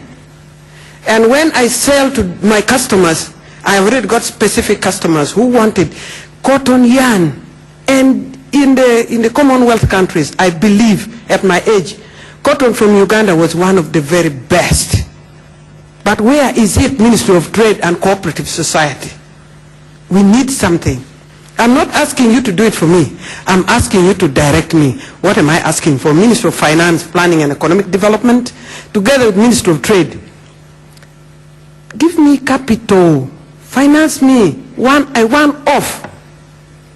H: And when I sell to my customers, I have already got specific customers who wanted cotton yarn. And in the Commonwealth countries, I believe at my age, cotton from Uganda was one of the very best. But where is it, Ministry of Trade and Cooperative Society? We need something. I'm not asking you to do it for me. I'm asking you to direct me. What am I asking for? Ministry of Finance, Planning and Economic Development, together with Ministry of Trade. Give me capital. Finance me. I want off.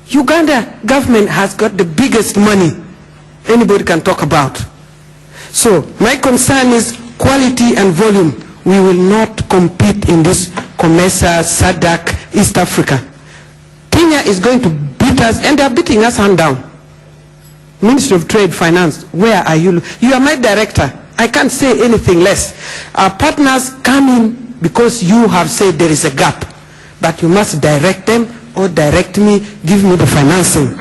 H: Uganda government has got the biggest money anybody can talk about. So my concern is quality and volume. We will not compete in this COMESA, SADC, East Africa. Kenya is going to beat us, and they are beating us hand down. Ministry of Trade, Finance, where are you? You are my director. I can't say anything less. Our partners come in because you have said there is a gap. But you must direct them or direct me, give me the financing.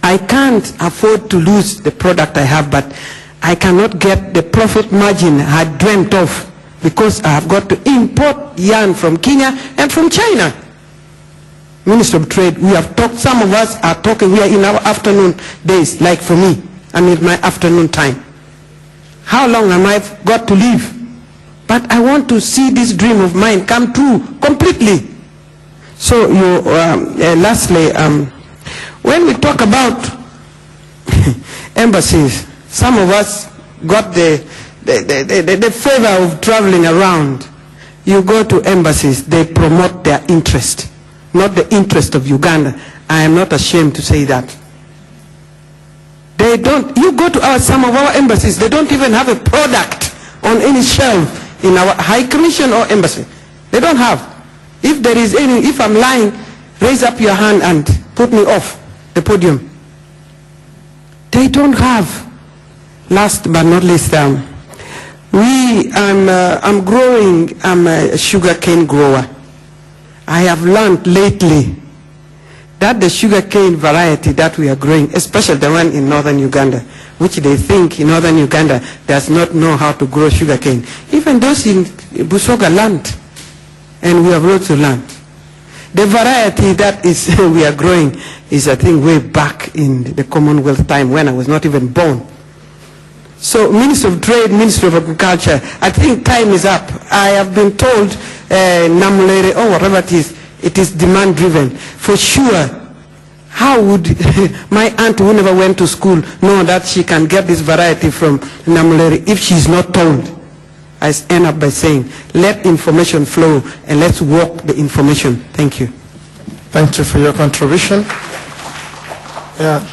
H: I can't afford to lose the product I have, but I cannot get the profit margin I had dreamt of because I have got to import yarn from Kenya and from China. Minister of Trade, we have talked, some of us are talking, we are in our afternoon days, like for me, I'm in my afternoon time. How long am I got to live? But I want to see this dream of mine come true completely. So lastly, when we talk about embassies, some of us got the favor of traveling around. You go to embassies, they promote their interest, not the interest of Uganda. I am not ashamed to say that. They don't, you go to some of our embassies, they don't even have a product on any shelf in our High Commission or embassy. They don't have. If there is any, if I'm lying, raise up your hand and put me off the podium. They don't have. Last but not least, I'm growing, I'm a sugarcane grower. I have learned lately that the sugarcane variety that we are growing, especially the one in northern Uganda, which they think in northern Uganda does not know how to grow sugarcane. Even those in Busoga land, and we have lots to learn. The variety that is we are growing is, I think, way back in the Commonwealth time when I was not even born. So, Minister of Trade, Minister of Agriculture, I think time is up. I have been told Namulere or whatever it is demand driven. For sure, how would my aunt who never went to school know that she can get this variety from Namulere if she's not told? I end up by saying, let information flow and let's walk the information. Thank you.
B: Thank you for your contribution. Yeah.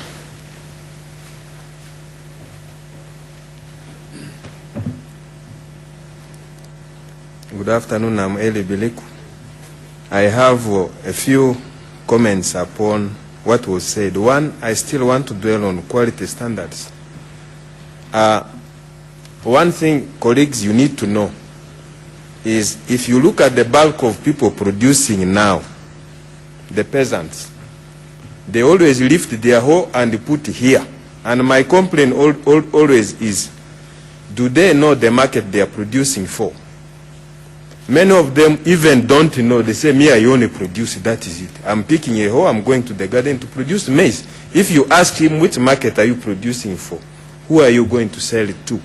I: Good afternoon, I'm Eli Biliku. I have a few comments upon what was said. One, I still want to dwell on quality standards. One thing, colleagues, you need to know is if you look at the bulk of people producing now, the peasants, they always lift their hoe and put here. And my complaint always is, do they know the market they are producing for? Many of them even don't know. They say, me, I only produce, that is it. I'm picking a hoe, I'm going to the garden to produce maize. If you ask him, which market are you producing for? Who are you going to sell it to?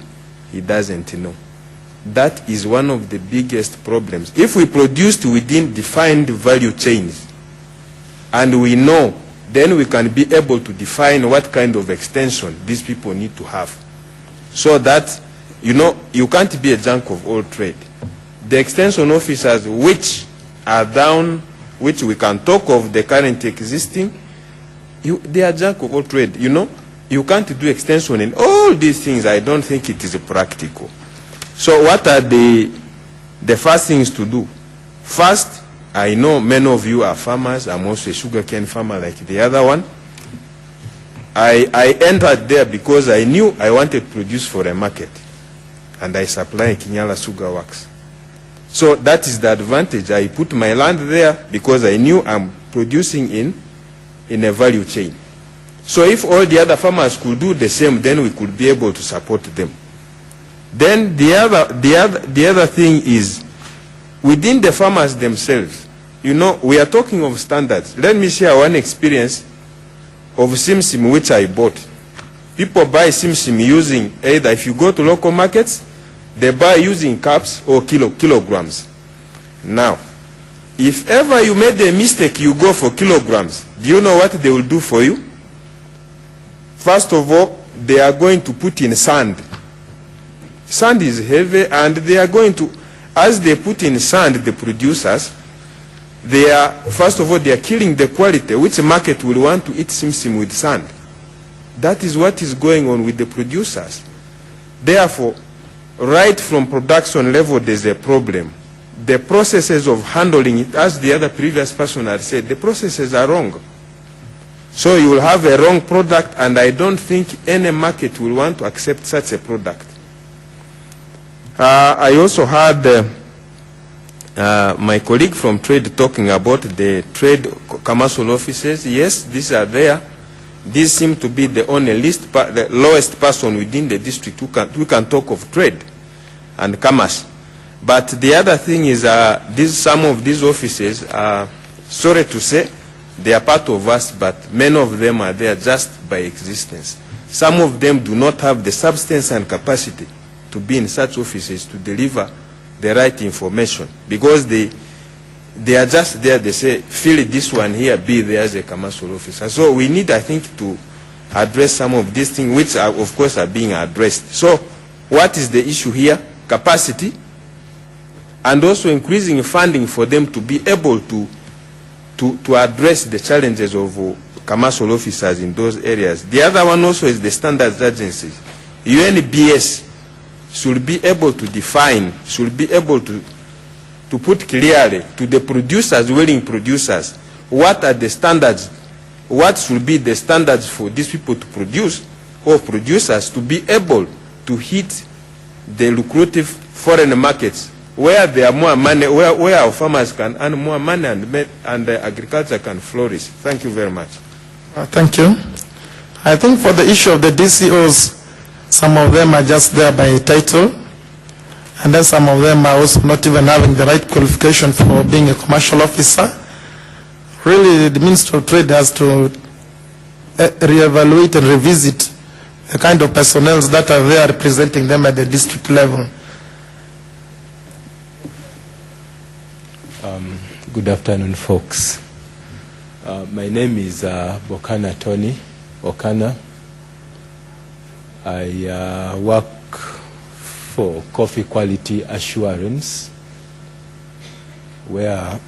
I: He doesn't know. That is one of the biggest problems. If we produced within defined value chains, and we know, then we can be able to define what kind of extension these people need to have. So that, you can't be a junk of all trade. The extension officers which are down, which we can talk of the current existing, they are junk of all trade. You can't do extension in all these things. I don't think it is practical. So what are the first things to do? First, I know many of you are farmers. I'm also a sugarcane farmer like the other one. I entered there because I knew I wanted to produce for a market. And I supply Kinyala Sugar Works. So that is the advantage. I put my land there because I knew I'm producing in a value chain. So if all the other farmers could do the same, then we could be able to support them. Then the other thing is, within the farmers themselves, we are talking of standards. Let me share one experience of Simsim which I bought. People buy Simsim using either, if you go to local markets, They buy using cups or kilograms. Now, if ever you made a mistake, you go for kilograms, do you know what they will do for you? First of all, they are going to put in sand. Sand is heavy, and they are going to, as they put in sand, the producers, they are, first of all, they are killing the quality. Which market will want to eat simsim with sand? That is what is going on with the producers. Therefore, right from production level, there's a problem. The processes of handling it, as the other previous person had said, the processes are wrong. So you will have a wrong product, and I don't think any market will want to accept such a product. I also had my colleague from trade talking about the trade commercial offices. Yes, these are there. These seem to be the only the lowest person within the district who can talk of trade and commerce. But the other thing is some of these offices are, sorry to say, they are part of us, but many of them are there just by existence. Some of them do not have the substance and capacity to be in such offices to deliver the right information, because they are just there. They say, fill this one here, be there as a commercial officer. So we need, I think, to address some of these things, which are, of course, are being addressed. So what is the issue here? Capacity, and also increasing funding for them to be able to address the challenges of commercial officers in those areas. The other one also is the standards agencies. UNBS should be able to define, should be able to put clearly to the producers, willing producers, what are the standards, what should be the standards for these people to produce, or producers to be able to hit the lucrative foreign markets where there are more money, where our farmers can earn more money, and agriculture can flourish. Thank you very much.
B: Thank you. I think for the issue of the DCOs, some of them are just there by title, and then some of them are also not even having the right qualification for being a commercial officer. Really, the Ministry of Trade has to reevaluate and revisit the kind of personnel that are there representing them at the district level.
J: Good afternoon, folks. My name is Bokana Tony Okana. I work for Coffee Quality Assurance, where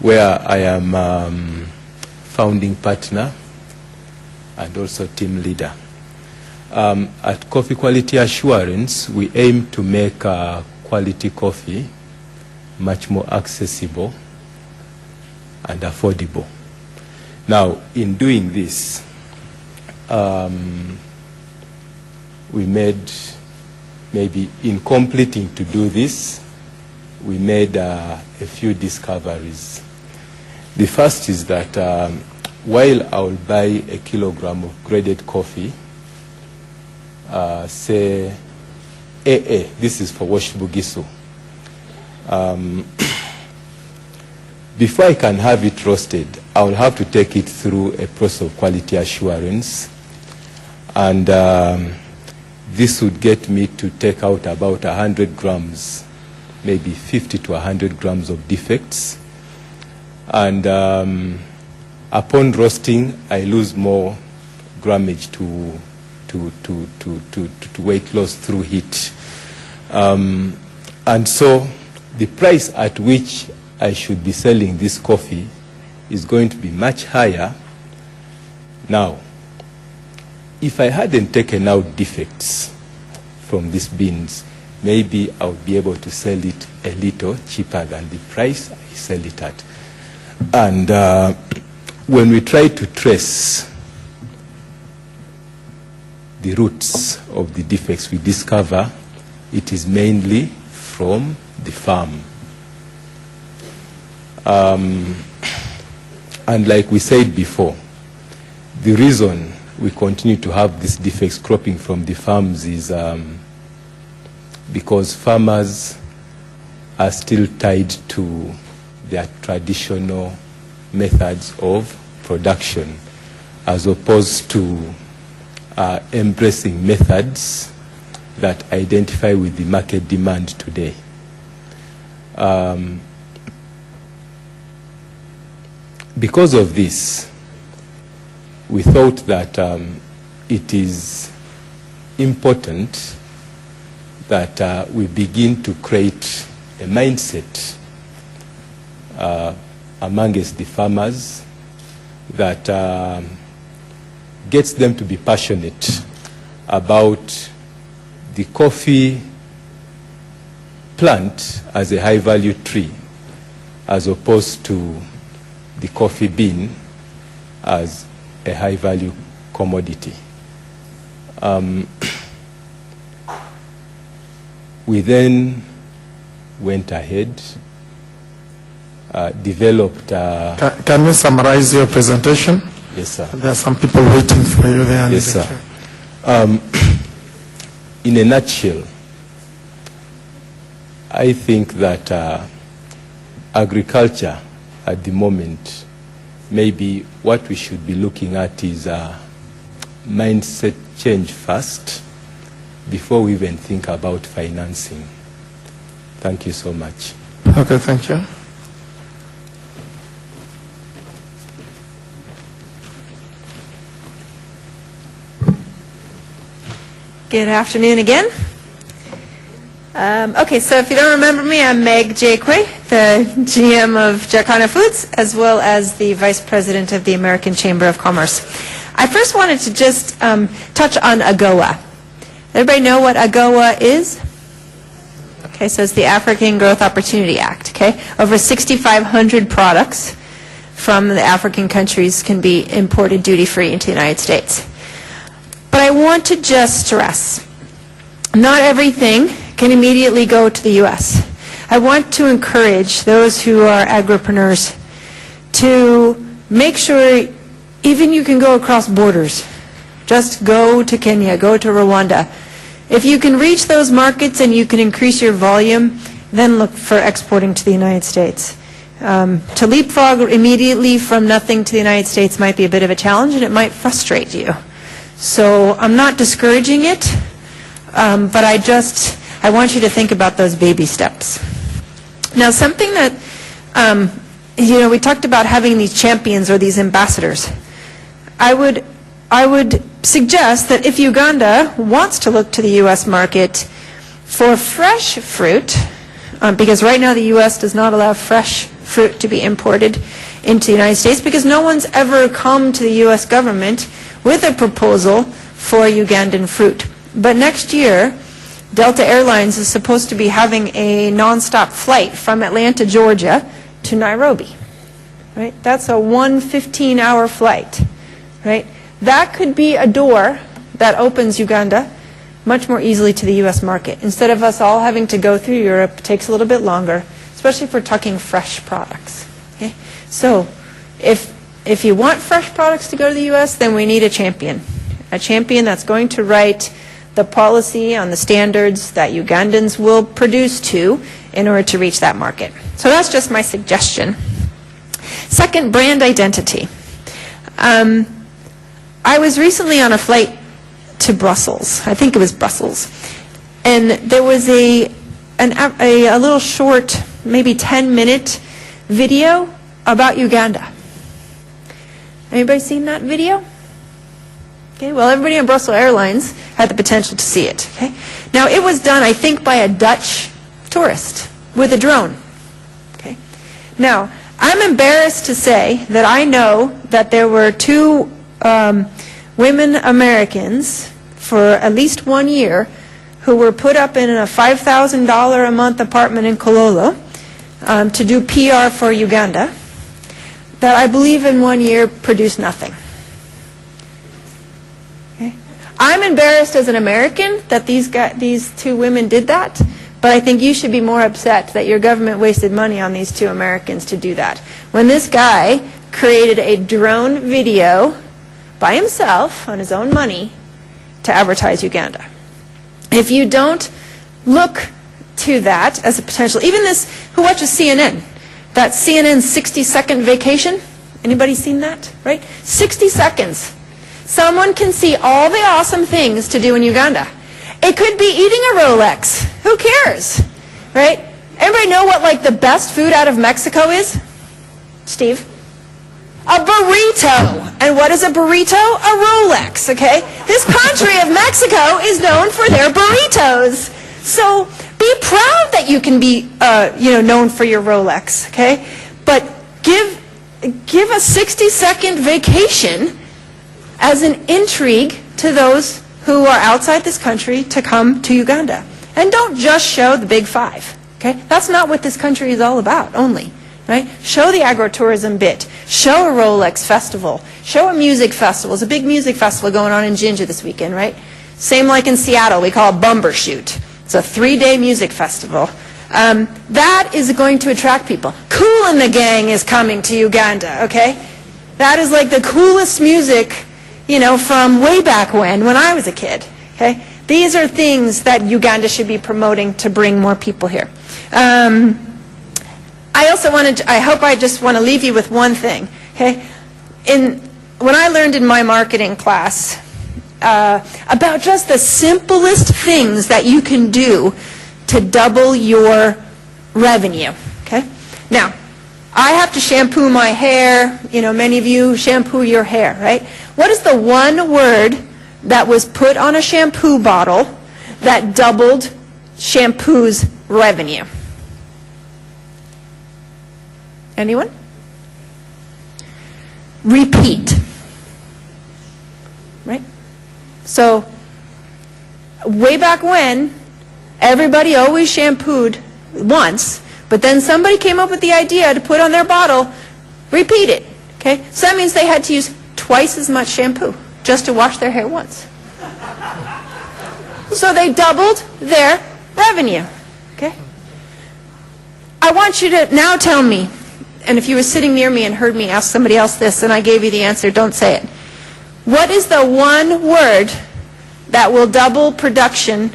J: where I am founding partner and also team leader. At Coffee Quality Assurance, we aim to make quality coffee much more accessible and affordable. Now, in doing this, we made, maybe in completing to do this, we made a few discoveries. The first is that while I will buy a kilogram of graded coffee, say AA, this is for washed bugisu, before I can have it roasted, I will have to take it through a process of quality assurance, and this would get me to take out about 100 grams, maybe 50 to 100 grams of defects, and upon roasting, I lose more grammage to weight loss through heat, and so the price at which I should be selling this coffee is going to be much higher. Now, if I hadn't taken out defects from these beans, maybe I would be able to sell it a little cheaper than the price I sell it at. And when we try to trace the roots of the defects, we discover it is mainly from the farm. And like we said before, the reason we continue to have these defects cropping from the farms is because farmers are still tied to their traditional methods of production, as opposed to embracing methods that identify with the market demand today. Because of this, we thought that it is important that we begin to create a mindset amongst the farmers that gets them to be passionate about the coffee plant as a high-value tree, as opposed to the coffee bean as a high-value commodity. We then went ahead, developed...
B: Can you summarize your presentation?
J: Yes, sir.
B: There are some people waiting for you there.
J: Yes, sir. In a nutshell, I think that agriculture at the moment, maybe what we should be looking at is a mindset change first before we even think about financing. Thank you so much.
B: Okay, thank you.
K: Good afternoon again. Okay, so if you don't remember me, I'm Meg Jakwe, the GM of Jacana Foods, as well as the Vice President of the American Chamber of Commerce. I first wanted to just touch on AGOA. Everybody know what AGOA is? Okay, so it's the African Growth Opportunity Act, okay? Over 6,500 products from the African countries can be imported duty-free into the United States. But I want to just stress, not everything can immediately go to the U.S. I want to encourage those who are agripreneurs to make sure even you can go across borders. Just go to Kenya, go to Rwanda. If you can reach those markets and you can increase your volume, then look for exporting to the United States. To leapfrog immediately from nothing to the United States might be a bit of a challenge, and it might frustrate you. So I'm not discouraging it, but I want you to think about those baby steps. Now, something that, we talked about having these champions or these ambassadors. I would suggest that if Uganda wants to look to the U.S. market for fresh fruit, because right now the U.S. does not allow fresh fruit to be imported into the United States because no one's ever come to the U.S. government with a proposal for Ugandan fruit. But next year, Delta Airlines is supposed to be having a nonstop flight from Atlanta, Georgia to Nairobi. Right? That's a 15-hour flight. Right? That could be a door that opens Uganda much more easily to the U.S. market. Instead of us all having to go through Europe, it takes a little bit longer, especially if we're talking fresh products. Okay? So if you want fresh products to go to the U.S., then we need a champion that's going to write the policy on the standards that Ugandans will produce to in order to reach that market. So that's just my suggestion. Second, brand identity. I was recently on a flight to Brussels. I think it was Brussels. And there was a little short, maybe 10-minute video about Uganda. Anybody seen that video? Okay, well, everybody on Brussels Airlines had the potential to see it. Okay? Now, it was done, I think, by a Dutch tourist with a drone. Okay? Now, I'm embarrassed to say that I know that there were two women Americans for at least 1 year who were put up in a $5,000 a month apartment in Kololo to do PR for Uganda that I believe in 1 year produced nothing. Okay? I'm embarrassed as an American that these two women did that, but I think you should be more upset that your government wasted money on these two Americans to do that. When this guy created a drone video by himself on his own money to advertise Uganda. If you don't look to that as a potential, even this, who watches CNN? That CNN 60-second vacation? Anybody seen that? Right? 60 seconds. Someone can see all the awesome things to do in Uganda. It could be eating a Rolex. Who cares, right? Everybody know what like the best food out of Mexico is? Steve? A burrito. And what is a burrito? A Rolex, okay? This country of Mexico is known for their burritos. So be proud that you can be, known for your Rolex, okay? But give a 60-second vacation as an intrigue to those who are outside this country to come to Uganda. And don't just show the big five, okay? That's not what this country is all about only, right? Show the agritourism bit. Show a Rolex festival. Show a music festival. There's a big music festival going on in Jinja this weekend, right? Same like in Seattle, we call it Bumbershoot. It's a 3-day music festival. That is going to attract people. Kool and the Gang is coming to Uganda, okay? That is like the coolest music, from way back when I was a kid, okay? These are things that Uganda should be promoting to bring more people here. I just want to leave you with one thing, okay? When I learned in my marketing class about just the simplest things that you can do to double your revenue, okay? Now, I have to shampoo my hair. Many of you shampoo your hair, right? What is the one word that was put on a shampoo bottle that doubled shampoo's revenue? Anyone? Repeat. Right? So, way back when, everybody always shampooed once, but then somebody came up with the idea to put on their bottle, repeat it. Okay? So that means they had to use twice as much shampoo just to wash their hair once. So they doubled their revenue. Okay? I want you to now tell me, and if you were sitting near me and heard me ask somebody else this and I gave you the answer, don't say it. What is the one word that will double production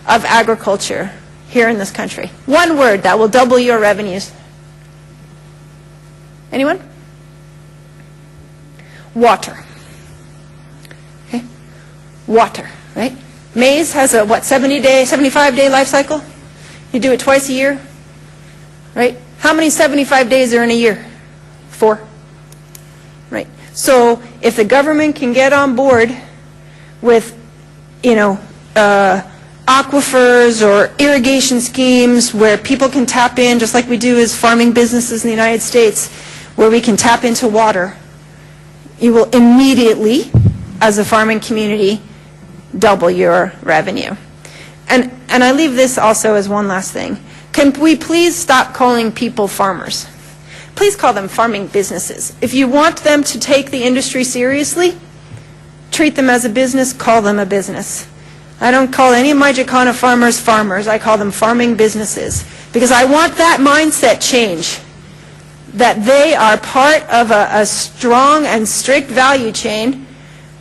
K: of agriculture here in this country? One word that will double your revenues. Anyone? Water. Okay? Water, right? Maize has a, 75-day life cycle? You do it twice a year, right? How many 75 days are in a year? 4. Right. So if the government can get on board with, aquifers or irrigation schemes where people can tap in, just like we do as farming businesses in the United States, where we can tap into water, you will immediately, as a farming community, double your revenue. And I leave this also as one last thing. Can we please stop calling people farmers? Please call them farming businesses. If you want them to take the industry seriously, treat them as a business, call them a business. I don't call any of my Jacana farmers farmers. I call them farming businesses. Because I want that mindset change, that they are part of a strong and strict value chain,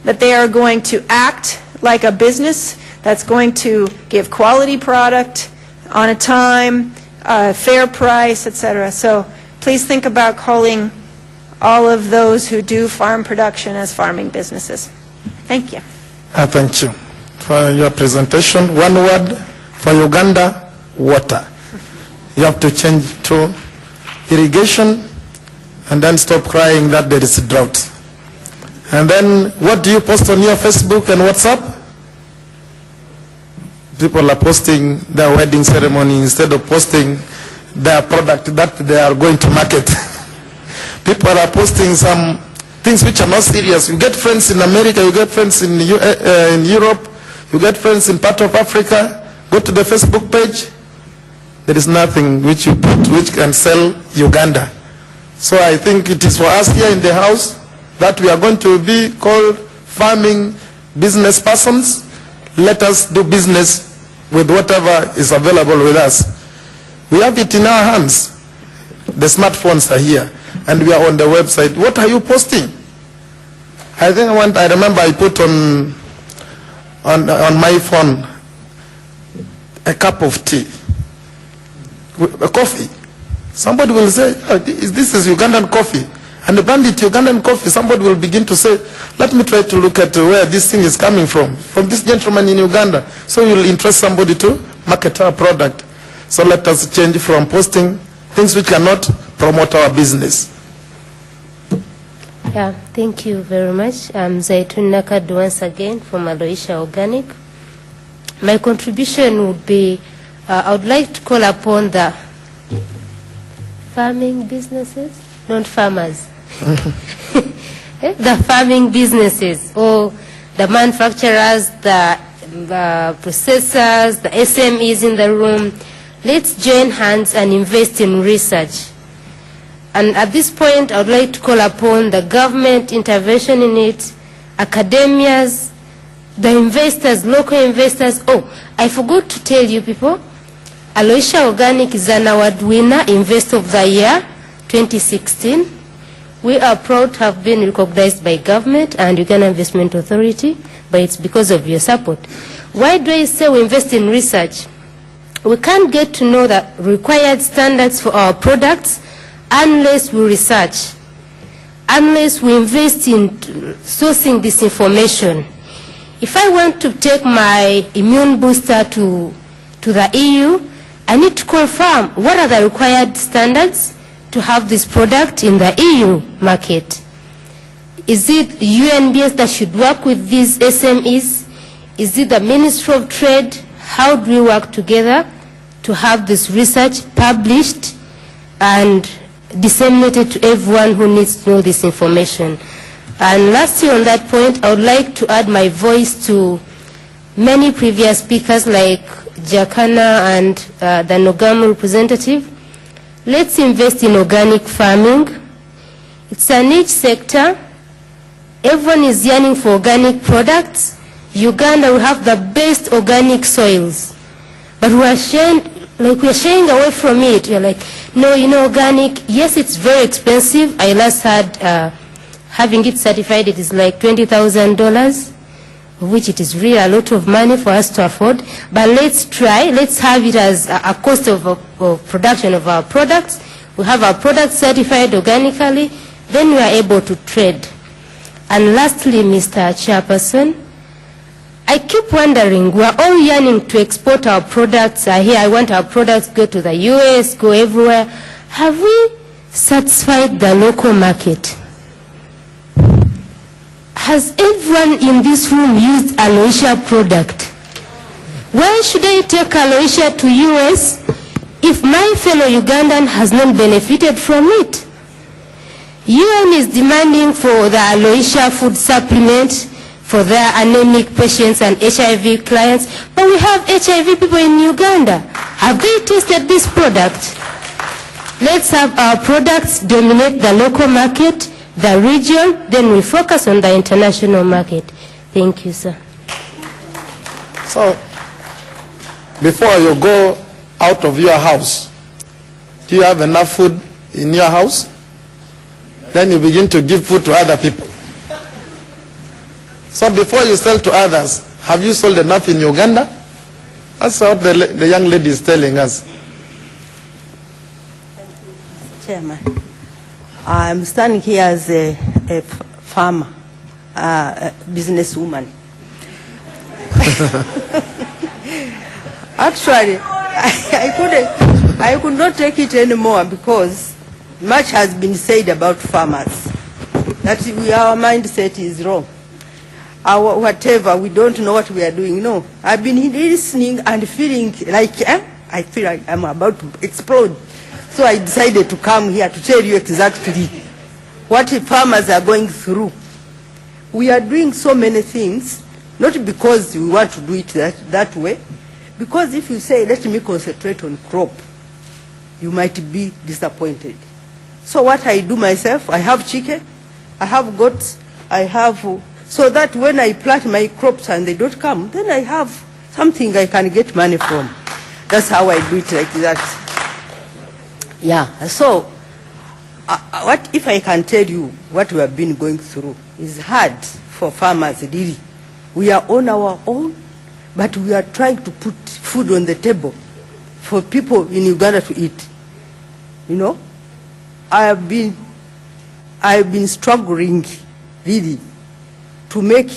K: that they are going to act like a business that's going to give quality product on a time, fair price, etc. So please think about calling all of those who do farm production as farming businesses. Thank you.
B: Thank you for your presentation. One word for Uganda: water. You have to change to irrigation and then stop crying that there is a drought. And then what do you post on your Facebook and WhatsApp? People are posting their wedding ceremony instead of posting their product that they are going to market. People are posting some things which are not serious. You get friends in America, you get friends in Europe, you get friends in part of Africa. Go to the Facebook page. There is nothing which you put which can sell Uganda. So I think it is for us here in the house that we are going to be called farming business persons. Let us do business with whatever is available with us. We have it in our hands. The smartphones are here, and we are on the website. What are you posting? I remember I put on my phone a cup of tea, a coffee. Somebody will say, oh, this is Ugandan coffee. and brand it Ugandan coffee, somebody will begin to say, let me try to look at where this thing is coming from this gentleman in Uganda. So we will interest somebody to market our product. So let us change from posting things which cannot promote our business.
L: Yeah, thank you very much. I'm Zaitun Nakad once again from Aloisha Organic. My contribution would be, I would like to call upon the farming businesses, not farmers. The farming businesses, or the manufacturers, the processors, the SMEs in the room. Let's join hands and invest in research. And at this point, I would like to call upon the government intervention in it, academias, the investors, local investors. Oh, I forgot to tell you people, Aloisha Organic is an award winner, Investor of the Year 2016. We are proud to have been recognized by government and Uganda Investment Authority, but it's because of your support. Why do I say we invest in research? We can't get to know the required standards for our products unless we research, unless we invest in sourcing this information. If I want to take my immune booster to the EU, I need to confirm what are the required standards to have this product in the EU market. Is it UNBS that should work with these SMEs? Is it the Ministry of Trade? How do we work together to have this research published and disseminated to everyone who needs to know this information? And lastly, on that point, I would like to add my voice to many previous speakers like Jakana and the Nogamu representative. Let's invest in organic farming. It's a niche sector. Everyone is yearning for organic products. Uganda, we have the best organic soils, but we are shying away from it. We're like, no, organic, yes, it's very expensive. I last had, having it certified, it is like $20,000, which it is really a lot of money for us to afford. But let's try, let's have it as a cost of production of our products. We have our products certified organically, then we are able to trade. And lastly, Mr. Chairperson, I keep wondering, we're all yearning to export our products. Here, I want our products to go to the US, go everywhere. Have we satisfied the local market? Has everyone in this room used Aloisha product? Why should I take Aloisha to US if my fellow Ugandan has not benefited from it? UN is demanding for the Aloisha food supplement for their anemic patients and HIV clients, but we have HIV people in Uganda. Have they tasted this product? Let's have our products dominate the local market, the region, then we focus on the international market. Thank you, sir.
B: So, before you go out of your house, do you have enough food in your house? Then you begin to give food to other people. So before you sell to others, have you sold enough in Uganda? That's what the young lady is telling us.
M: Chairman, I'm standing here as a farmer, a businesswoman. Actually, I could not take it anymore because much has been said about farmers. That our mindset is wrong. Our whatever, we don't know what we are doing. No, I've been listening and feeling like I feel like I'm about to explode. So I decided to come here to tell you exactly what farmers are going through. We are doing so many things, not because we want to do it that way, because if you say, let me concentrate on crop, you might be disappointed. So what I do myself, I have chicken, I have goats, I have, so that when I plant my crops and they don't come, then I have something I can get money from. That's how I do it like that. Yeah, so what if I can tell you what we have been going through is hard for farmers, really. We are on our own, but we are trying to put food on the table for people in Uganda to eat. You know, I have been I've been struggling really to make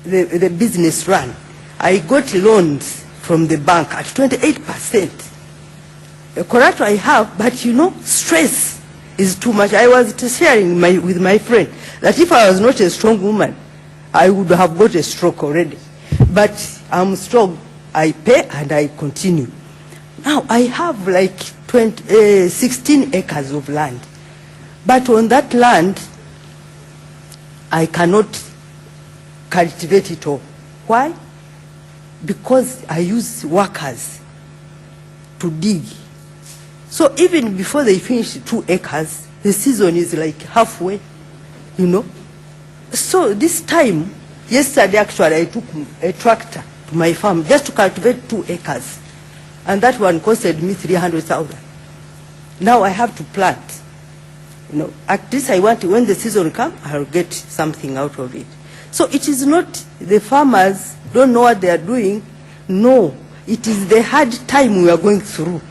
M: the business run. I got loans from the bank at 28%. A correct I have, but you know, stress is too much. I was sharing with my friend that if I was not a strong woman, I would have got a stroke already. But I'm strong. I pay and I continue. Now I have like 16 acres of land. But on that land, I cannot cultivate it all. Why? Because I use workers to dig. So even before they finish 2 acres, the season is like halfway, you know. So this time, yesterday actually, I took a tractor to my farm just to cultivate 2 acres. And that one costed me 300,000. Now I have to plant. You know, at least I want, when the season comes, I'll get something out of it. So it is not the farmers don't know what they are doing. No, it is the hard time we are going through.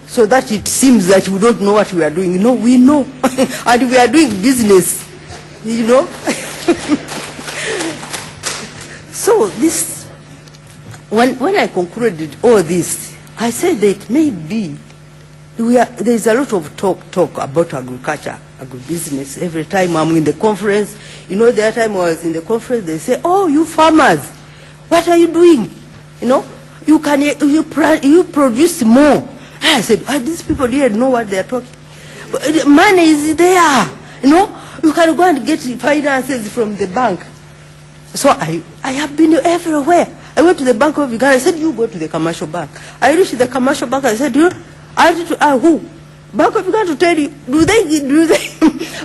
M: So that it seems that we don't know what we are doing. No, we know. And we are doing business, you know. So this, when I concluded all this, I said that maybe there's a lot of talk about agriculture, agribusiness. Every time I'm in the conference, you know, the other time I was in the conference, they say, oh, you farmers, what are you doing? You know, you produce more. I said, these people didn't know what they're talking. But the money is there, you know. You can go and get finances from the bank. So I have been everywhere. I went to the Bank of Uganda. I said, you go to the commercial bank. I reached the commercial bank. I said, who? Bank of Uganda to tell you,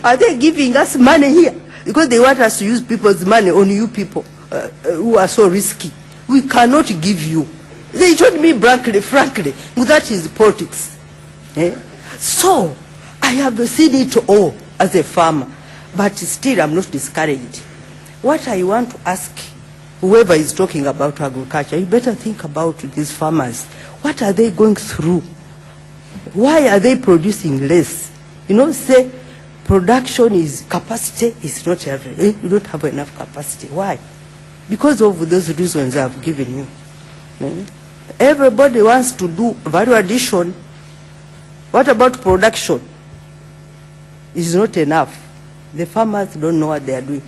M: are they giving us money here? Because they want us to use people's money on you people who are so risky. We cannot give you. They told me frankly, that is politics. So, I have seen it all as a farmer, but still I'm not discouraged. What I want to ask whoever is talking about agriculture, you better think about these farmers. What are they going through? Why are they producing less? You know, say production is, capacity is not everything. You don't have enough capacity. Why? Because of those reasons I've given you. Everybody wants to do value addition. What about production? It's not enough. The farmers don't know what they are doing.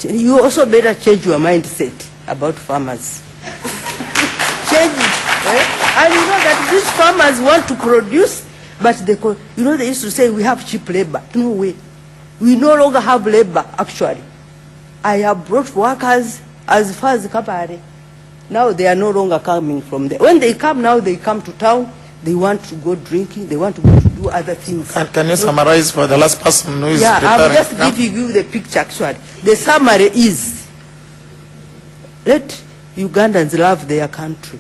M: You also better change your mindset about farmers. Change it. And you know that these farmers want to produce, but you know, they used to say we have cheap labor. No way. We no longer have labor, actually. I have brought workers as far as Kapare. Now they are no longer coming from there. When they come now, they come to town. They want to go drinking. They want to go to do other things.
B: Can you summarize for the last person who is preparing?
M: I'm just giving you the picture, actually. The summary is, let Ugandans love their country.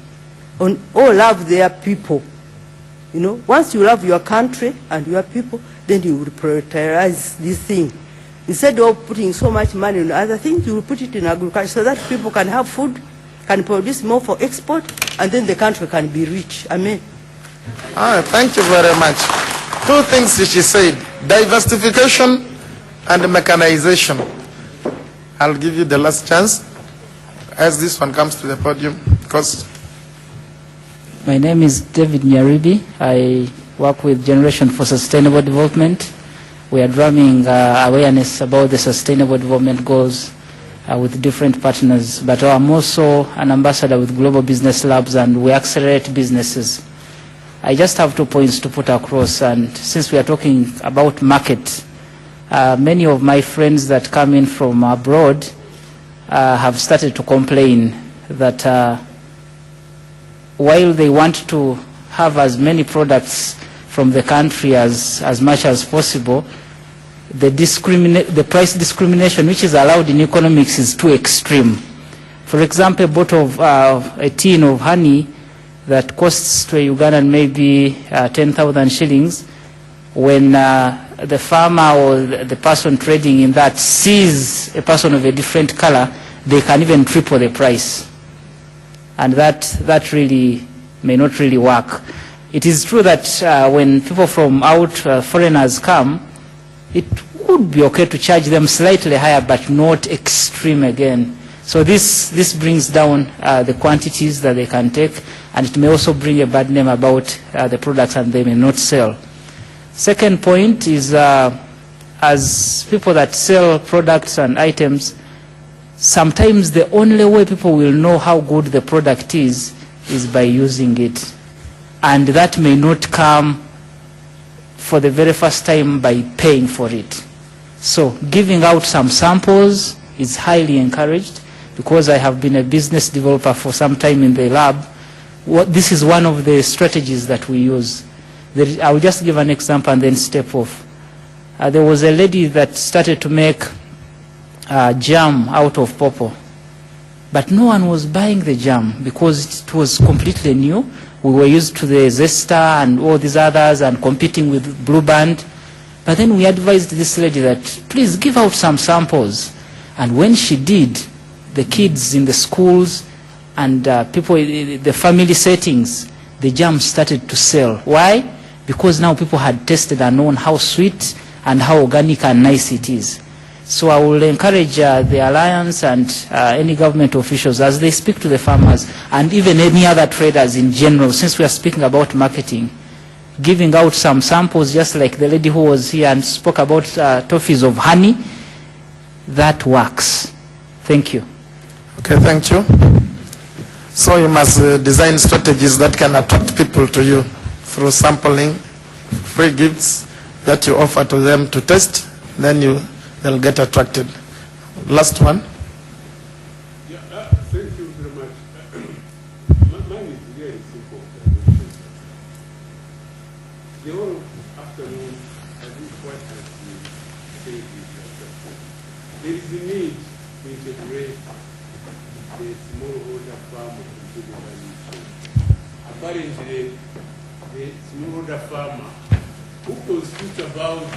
M: Or love their people. You know, once you love your country and your people, then you will prioritize this thing. Instead of putting so much money on other things, you will put it in agriculture so that people can have food, can produce more for export, and then the country can be rich. Amen.
B: Thank you very much. 2 things she said, diversification and mechanization. I'll give you the last chance as this one comes to the podium. Because
N: my name is David Nyaribi. I work with Generation for Sustainable Development. We are drumming awareness about the Sustainable Development Goals with different partners. But I'm also an ambassador with Global Business Labs, and we accelerate businesses. I just have 2 points to put across, and since we are talking about market, many of my friends that come in from abroad have started to complain that while they want to have as many products from the country as much as possible, the price discrimination which is allowed in economics is too extreme. For example, a tin of honey that costs to a Ugandan maybe 10,000 shillings, when the farmer or the person trading in that sees a person of a different color, they can even triple the price. And that really may not really work. It is true that when people from out, foreigners come, it would be okay to charge them slightly higher, but not extreme again. So this brings down the quantities that they can take, and it may also bring a bad name about the products, and they may not sell. Second point is, as people that sell products and items, sometimes the only way people will know how good the product is by using it. And that may not come for the very first time by paying for it. So giving out some samples is highly encouraged. Because I have been a business developer for some time in the lab, this is one of the strategies that we use. I will just give an example and then step off. There was a lady that started to make jam out of pawpaw. But no one was buying the jam because it was completely new. We were used to the Zesta and all these others and competing with Blue Band. But then we advised this lady that please give out some samples. And when she did, the kids in the schools and people in the family settings, the jam started to sell. Why? Because now people had tasted and known how sweet and how organic and nice it is. So I will encourage the Alliance and any government officials as they speak to the farmers and even any other traders in general, since we are speaking about marketing, giving out some samples just like the lady who was here and spoke about toffees of honey, that works. Thank you.
B: Okay, thank you. So you must design strategies that can attract people to you through sampling, free gifts that you offer to them to test, then they'll get attracted. Last one.
O: Yeah, thank you very much. Mine is very simple. The whole afternoon, I think what has been said is that there is a need to integrate the smallholder farmer into the value chain. Apparently, the smallholder farmer, who constitutes about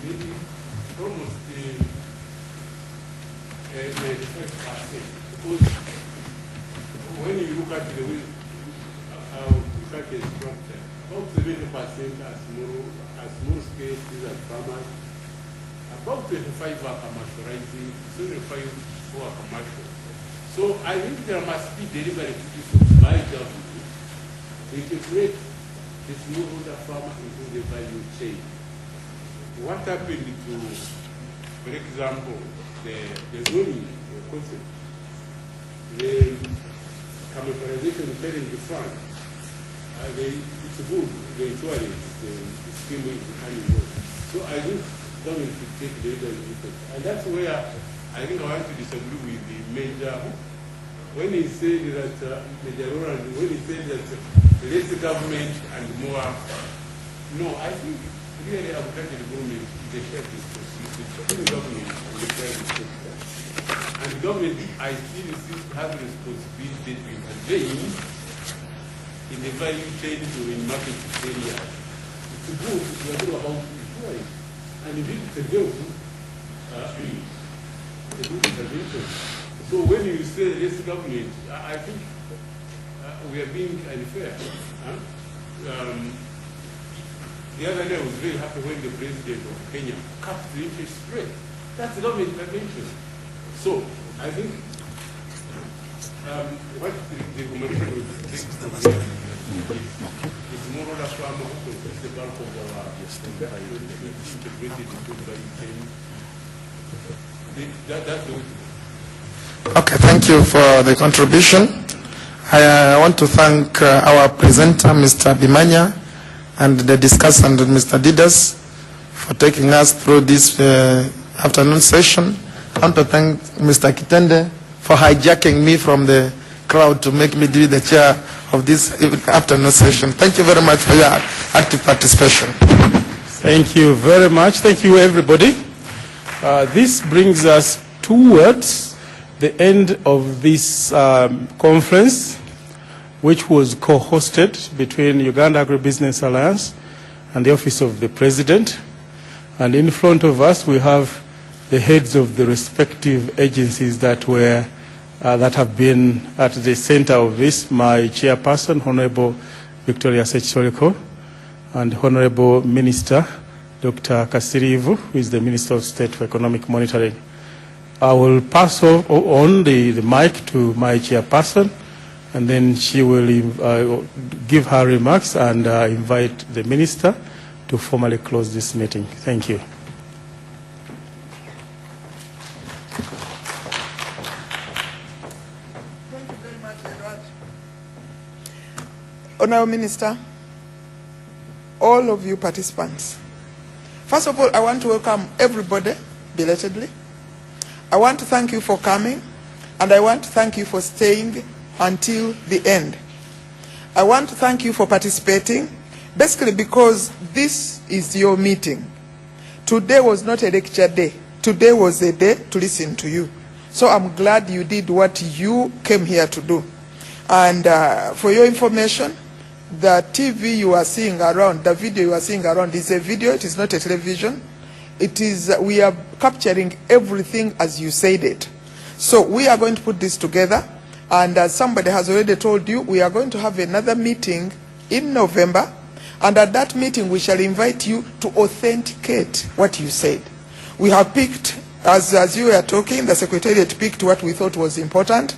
O: maybe almost 95%, because when you look at the way such a structure, about 70% are small scale scissors farmers, about 25 are commercializing, 75 who are commercial. So I think there must be deliberate efforts by government to integrate the smallholder farmer into the value chain. What happened to, for example, the zoning concept, the commercialization challenge fund, it's good, the insurance, the scheme is becoming good. So I think government should take deliberate efforts. And that's where I think I want to disagree with the major, when he said that, Major Roland, when he said that less government and more, no, I think really agricultural government is a shared responsibility between government and the private sector. And the government, I still have a responsibility to intervene in the value chain or in market areas. It's good, we are talking about insurance. And indeed, it's a good intervention. So when you say yes government, I think we are being unfair. The other day I was very happy when the president of Kenya capped the interest rate. That's government intervention. So I think what the recommendation of the state is more or less the bulk of our integrated into that's the way.
B: Okay, thank you for the contribution. I want to thank our presenter, Mr. Bimanya, and the discussant, Mr. Didas, for taking us through this afternoon session. I want to thank Mr. Kitende for hijacking me from the crowd to make me be the chair of this afternoon session. Thank you very much for your active participation.
A: Thank you very much. Thank you, everybody. This brings us towards the end of this conference, which was co-hosted between Uganda Agribusiness Alliance and the Office of the President. And in front of us, we have the heads of the respective agencies that were that have been at the center of this. My chairperson, Honorable Victoria Sechoriko, and Honorable Minister Dr. Kasirivu, who is the Minister of State for Economic Monitoring. I will pass on the mic to my chairperson, and then she will give her remarks and invite the minister to formally close this meeting. Thank you.
P: Thank you very much, Edward. Honourable Minister, all of you participants. First of all, I want to welcome everybody belatedly. I want to thank you for coming, and I want to thank you for staying until the end. I want to thank you for participating, basically because this is your meeting. Today was not a lecture day. Today was a day to listen to you. So I'm glad you did what you came here to do. And for your information, the TV you are seeing around, the video you are seeing around is a video, it is not a television. It is, we are capturing everything as you said it. So we are going to put this together, and as somebody has already told you, we are going to have another meeting in November, and at that meeting we shall invite you to authenticate what you said. We have picked, as you were talking, the Secretariat picked what we thought was important.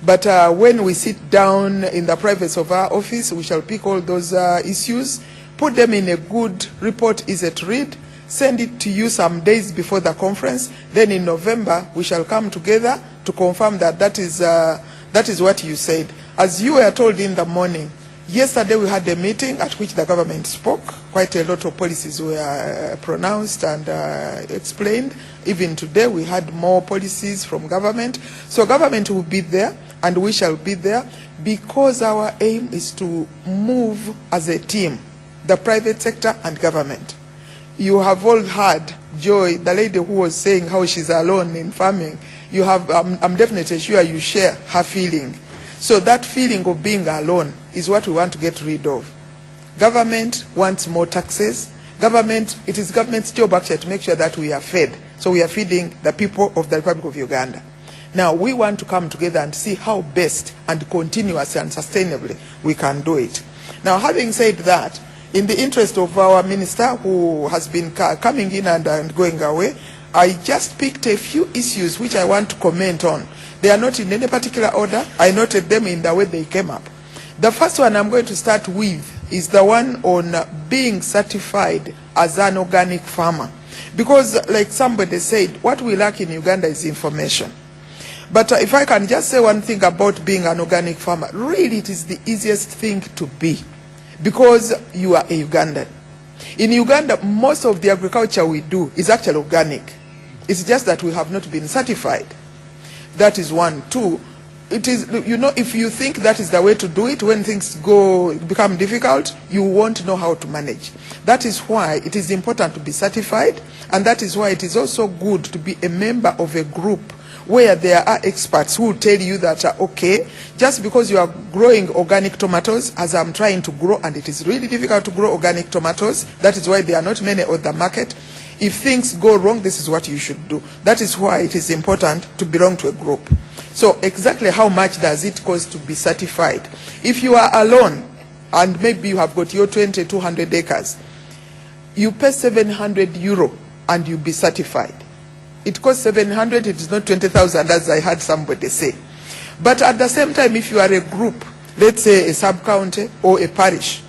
P: But when we sit down in the privacy of our office, we shall pick all those issues, put them in a good report, easy to read, send it to you some days before the conference. Then in November, we shall come together to confirm that that is what you said. As you were told in the morning, yesterday we had a meeting at which the government spoke. Quite a lot of policies were pronounced and explained. Even today we had more policies from government. So government will be there, and we shall be there, because our aim is to move as a team, the private sector and government. You have all heard Joy, the lady who was saying how she's alone in farming. You have, I'm definitely sure you share her feeling. So that feeling of being alone is what we want to get rid of. Government wants more taxes. It is government's job actually to make sure that we are fed. So we are feeding the people of the Republic of Uganda. Now we want to come together and see how best and continuously and sustainably we can do it. Now, having said that, in the interest of our minister who has been coming in and going away, I just picked a few issues which I want to comment on. They are not in any particular order. I noted them in the way they came up. The first one I'm going to start with is the one on being certified as an organic farmer. Because like somebody said, what we lack in Uganda is information. But if I can just say one thing about being an organic farmer, really it is the easiest thing to be, because you are a Ugandan. In Uganda, most of the agriculture we do is actually organic. It's just that we have not been certified. That is one. Two, it is, you know, if you think that is the way to do it, when things become difficult, you won't know how to manage. That is why it is important to be certified, and that is why it is also good to be a member of a group where there are experts who will tell you that, okay, just because you are growing organic tomatoes, as I'm trying to grow, and it is really difficult to grow organic tomatoes, that is why there are not many on the market. If things go wrong, this is what you should do. That is why it is important to belong to a group. So exactly how much does it cost to be certified? If you are alone, and maybe you have got your 200 acres, you pay €700 and you be certified. It costs 700, it is not 20,000 as I heard somebody say. But at the same time, if you are a group, let's say a sub-county or a parish,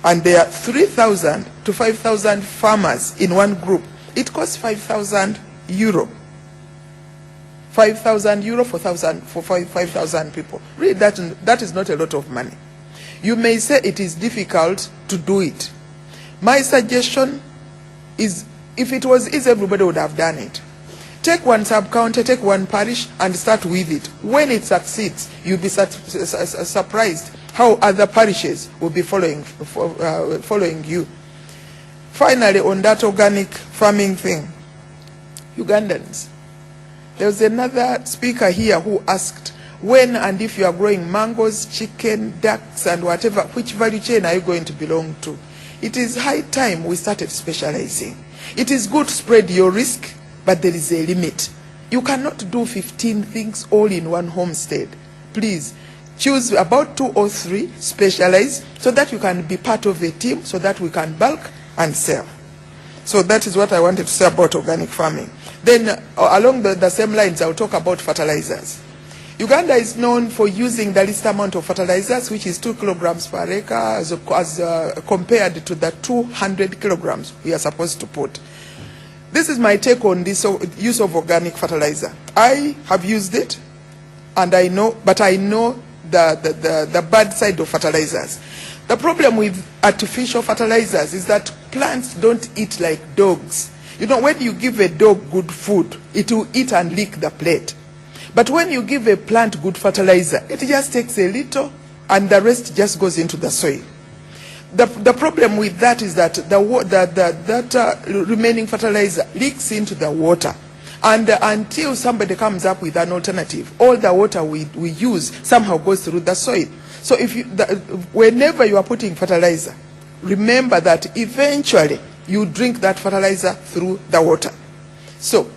P: and there are 3,000 to 5,000 farmers in one group, it costs €5,000. €5,000 for 5,000 people. Really, that is not a lot of money. You may say it is difficult to do it. My suggestion is, if it was easy, everybody would have done it. Take one sub-county, take one parish, and start with it. When it succeeds, you'll be surprised how other parishes will be following you. Finally, on that organic farming thing, Ugandans, there was another speaker here who asked, when and if you are growing mangoes, chicken, ducks, and whatever, which value chain are you going to belong to? It is high time we started specializing. It is good to spread your risk, but there is a limit. You cannot do 15 things all in one homestead. Please, choose about 2 or 3, specialize, so that you can be part of a team, so that we can bulk and sell. So that is what I wanted to say about organic farming. Then along the same lines, I'll talk about fertilizers. Uganda is known for using the least amount of fertilizers, which is 2 kilograms per acre, as compared to the 200 kilograms we are supposed to put. This is my take on this use of organic fertilizer. I have used it, and I know the bad side of fertilizers. The problem with artificial fertilizers is that plants don't eat like dogs. You know, when you give a dog good food, it will eat and lick the plate. But when you give a plant good fertilizer, it just takes a little and the rest just goes into the soil. The problem with that is that that remaining fertilizer leaks into the water. And until somebody comes up with an alternative, all the water we use somehow goes through the soil. So if whenever you are putting fertilizer, remember that eventually you drink that fertilizer through the water. So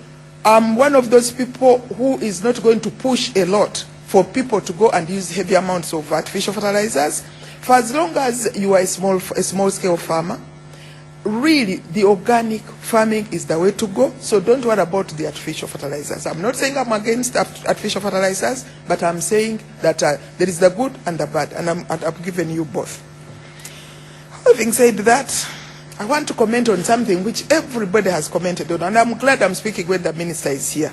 P: I'm one of those people who is not going to push a lot for people to go and use heavy amounts of artificial fertilizers. For as long as you are a small scale farmer, really the organic farming is the way to go. So don't worry about the artificial fertilizers. I'm not saying I'm against artificial fertilizers, but I'm saying that there is the good and the bad, and I've given you both. Having said that, I want to comment on something which everybody has commented on, and I'm glad I'm speaking when the minister is here.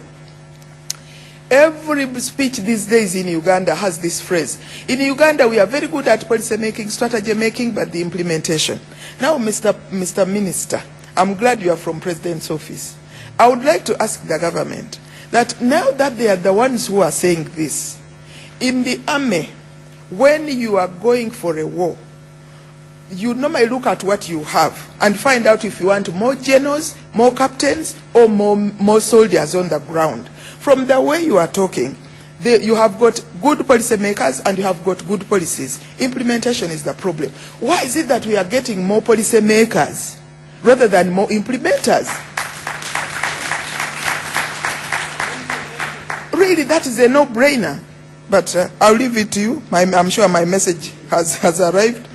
P: Every speech these days in Uganda has this phrase. In Uganda, we are very good at policy making, strategy making, but the implementation. Now, Mr. Minister, I'm glad you are from President's office. I would like to ask the government that now that they are the ones who are saying this, in the army, when you are going for a war, you normally look at what you have and find out if you want more generals, more captains, or more soldiers on the ground. From the way you are talking, you have got good policy makers and you have got good policies. Implementation is the problem. Why is it that we are getting more policy makers rather than more implementers? Really, that is a no-brainer. But I'll leave it to you. I'm sure my message has arrived.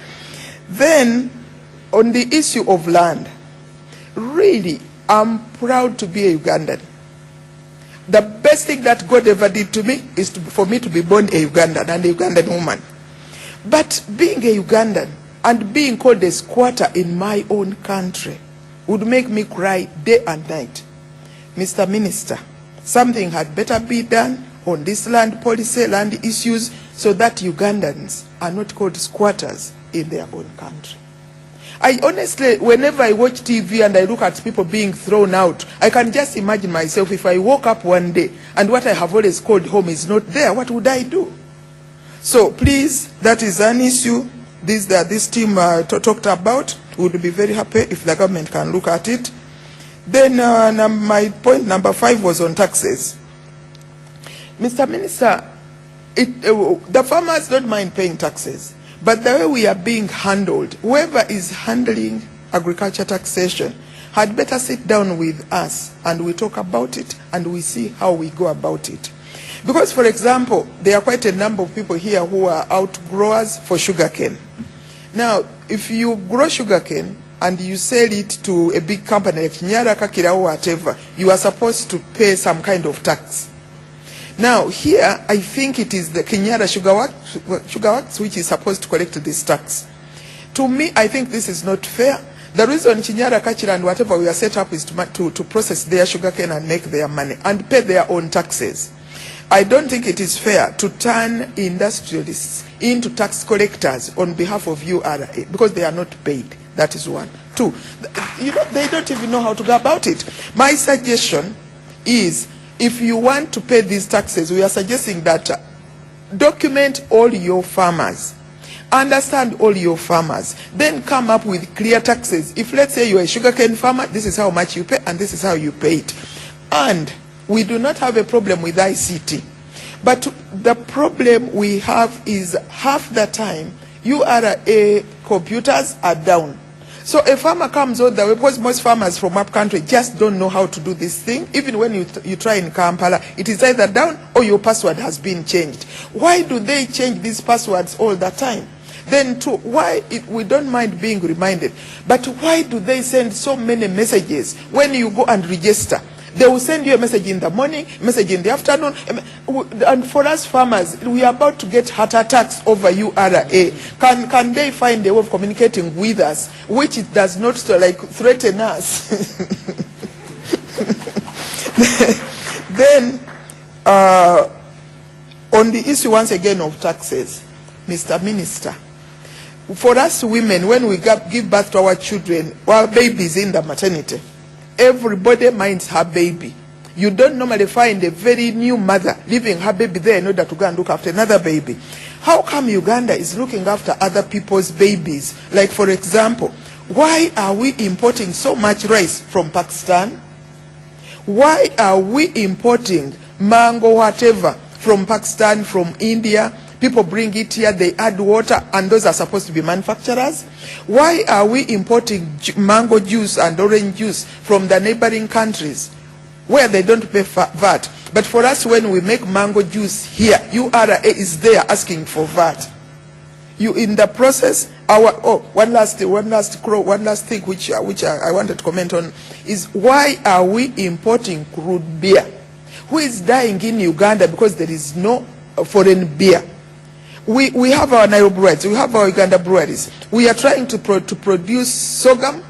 P: Then, on the issue of land, really, I'm proud to be a Ugandan. The best thing that God ever did to me is for me to be born a Ugandan and a Ugandan woman. But being a Ugandan and being called a squatter in my own country would make me cry day and night. Mr. Minister, something had better be done on this land policy, land issues, so that Ugandans are not called squatters in their own country. I honestly, whenever I watch TV and I look at people being thrown out, I can just imagine myself if I woke up one day and what I have always called home is not there, what would I do? So please, that is an issue this team talked about. We would be very happy if the government can look at it. Then my point number 5 was on taxes. Mr. Minister, the farmers don't mind paying taxes. But the way we are being handled, whoever is handling agriculture taxation had better sit down with us and we talk about it and we see how we go about it. Because, for example, there are quite a number of people here who are outgrowers for sugarcane. Now, if you grow sugarcane and you sell it to a big company like Nyara, Kakira, or whatever, you are supposed to pay some kind of tax. Now, here, I think it is the Kenyara Sugar Works which is supposed to collect this tax. To me, I think this is not fair. The reason Kenyara, Kachira, and whatever we are set up is to process their sugarcane and make their money and pay their own taxes. I don't think it is fair to turn industrialists into tax collectors on behalf of URA because they are not paid. That is one. 2, they don't even know how to go about it. My suggestion is, if you want to pay these taxes, we are suggesting that document all your farmers, understand all your farmers, then come up with clear taxes. If, let's say, you're a sugarcane farmer, this is how much you pay and this is how you pay it. And we do not have a problem with ICT. But the problem we have is half the time URA computers are down. So a farmer comes all the way, because most farmers from up country just don't know how to do this thing. Even when you try in Kampala, it is either down or your password has been changed. Why do they change these passwords all the time? Then too, we don't mind being reminded, but why do they send so many messages when you go and register? They will send you a message in the morning, message in the afternoon, and for us farmers, we are about to get heart attacks over URA. Can they find a way of communicating with us, which it does not threaten us? Then, on the issue once again of taxes, Mr. Minister, for us women, when we give birth to our children, our babies in the maternity, everybody minds her baby. You don't normally find a very new mother leaving her baby there in order to go and look after another baby. How come Uganda is looking after other people's babies? Like, for example, why are we importing so much rice from Pakistan? Why are we importing mango, whatever, from Pakistan, from India? People bring it here, they add water, and those are supposed to be manufacturers. Why are we importing mango juice and orange juice from the neighboring countries where they don't pay VAT? But for us, when we make mango juice here, URA is there asking for VAT. You in the process, one last thing which I wanted to comment on is, why are we importing crude beer? Who is dying in Uganda because there is no foreign beer? We have our Nairobi breweries, we have our Uganda breweries. We are trying to produce sorghum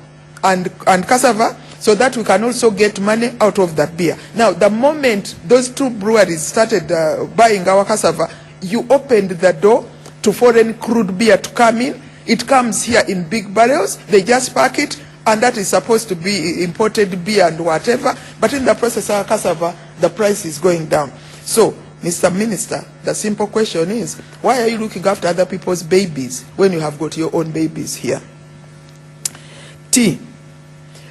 P: and cassava so that we can also get money out of that beer. Now, the moment those two breweries started buying our cassava, you opened the door to foreign crude beer to come in. It comes here in big barrels, they just pack it, and that is supposed to be imported beer and whatever, but in the process of cassava, the price is going down. So, Mr. Minister, the simple question is, why are you looking after other people's babies when you have got your own babies here?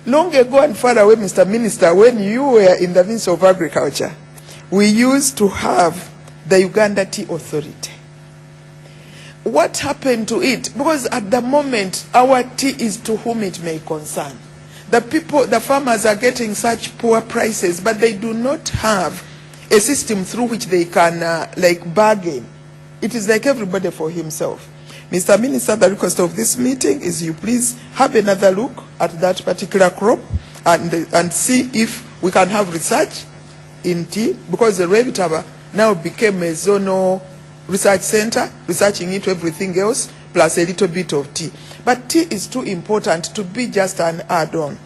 P: Long ago and far away, Mr. Minister, when you were in the Ministry of Agriculture, we used to have the Uganda Tea Authority. What happened to it? Because at the moment, our tea is to whom it may concern. The farmers are getting such poor prices, but they do not have a system through which they can bargain. It is like everybody for himself. Mr. Minister, the request of this meeting is you please have another look at that particular crop and see if we can have research in tea, because the Revitaba now became a zonal research center, researching into everything else, plus a little bit of tea. But tea is too important to be just an add-on.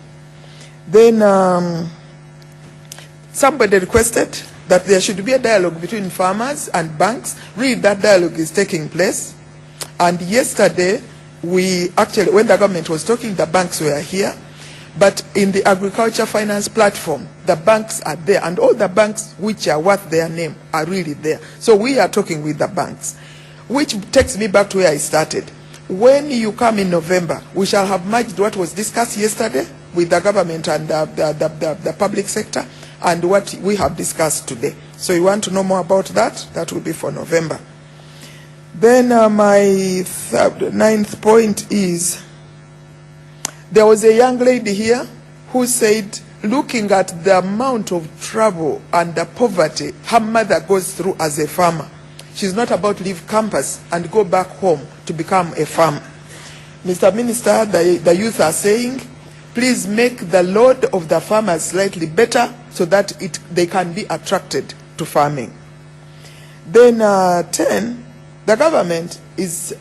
P: Then somebody requested that there should be a dialogue between farmers and banks. Really, that dialogue is taking place. And yesterday, when the government was talking, the banks were here. But in the agriculture finance platform, the banks are there. And all the banks which are worth their name are really there. So we are talking with the banks. Which takes me back to where I started. When you come in November, we shall have merged what was discussed yesterday with the government and the public sector, and what we have discussed today. So you want to know more about that? That will be for November. Then my ninth point is, there was a young lady here who said, looking at the amount of trouble and the poverty her mother goes through as a farmer, she's not about to leave campus and go back home to become a farmer. Mr. Minister, the youth are saying, please make the load of the farmers slightly better so that they can be attracted to farming. Then 10, the government is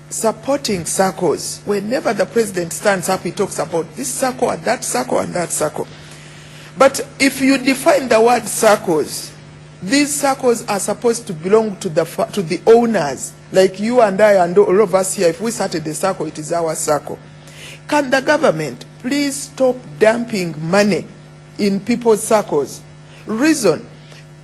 P: supporting circles. Whenever the president stands up, he talks about this circle and that circle and that circle. But if you define the word circles, these circles are supposed to belong to the owners, like you and I and all of us here. If we started a circle, it is our circle. Can the government please stop dumping money in people's circles? Reason,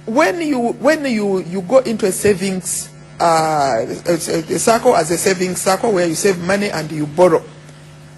P: when you go into a savings a circle as a savings circle where you save money and you borrow,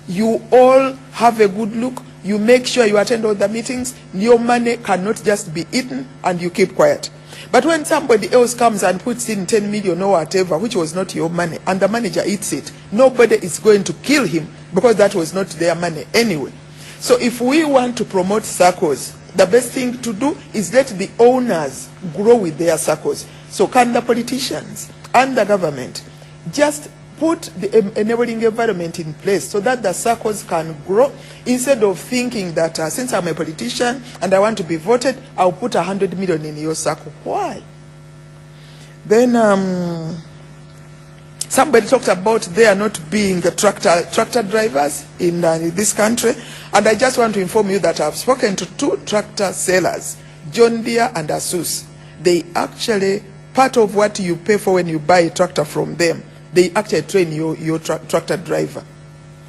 P: you all have a good look, you make sure you attend all the meetings, your money cannot just be eaten and you keep quiet. But when somebody else comes and puts in 10 million or whatever, which was not your money, and the manager eats it, nobody is going to kill him because that was not their money anyway. So if we want to promote circles, the best thing to do is let the owners grow with their circles. So can the politicians and the government just put the enabling environment in place so that the circles can grow, instead of thinking that since I'm a politician and I want to be voted, I'll put 100 million in your circle. Why? Then somebody talked about there not being tractor drivers in this country, and I just want to inform you that I've spoken to 2 tractor sellers, John Deere and Asus. They actually, part of what you pay for when you buy a tractor from them, they actually train your tractor driver.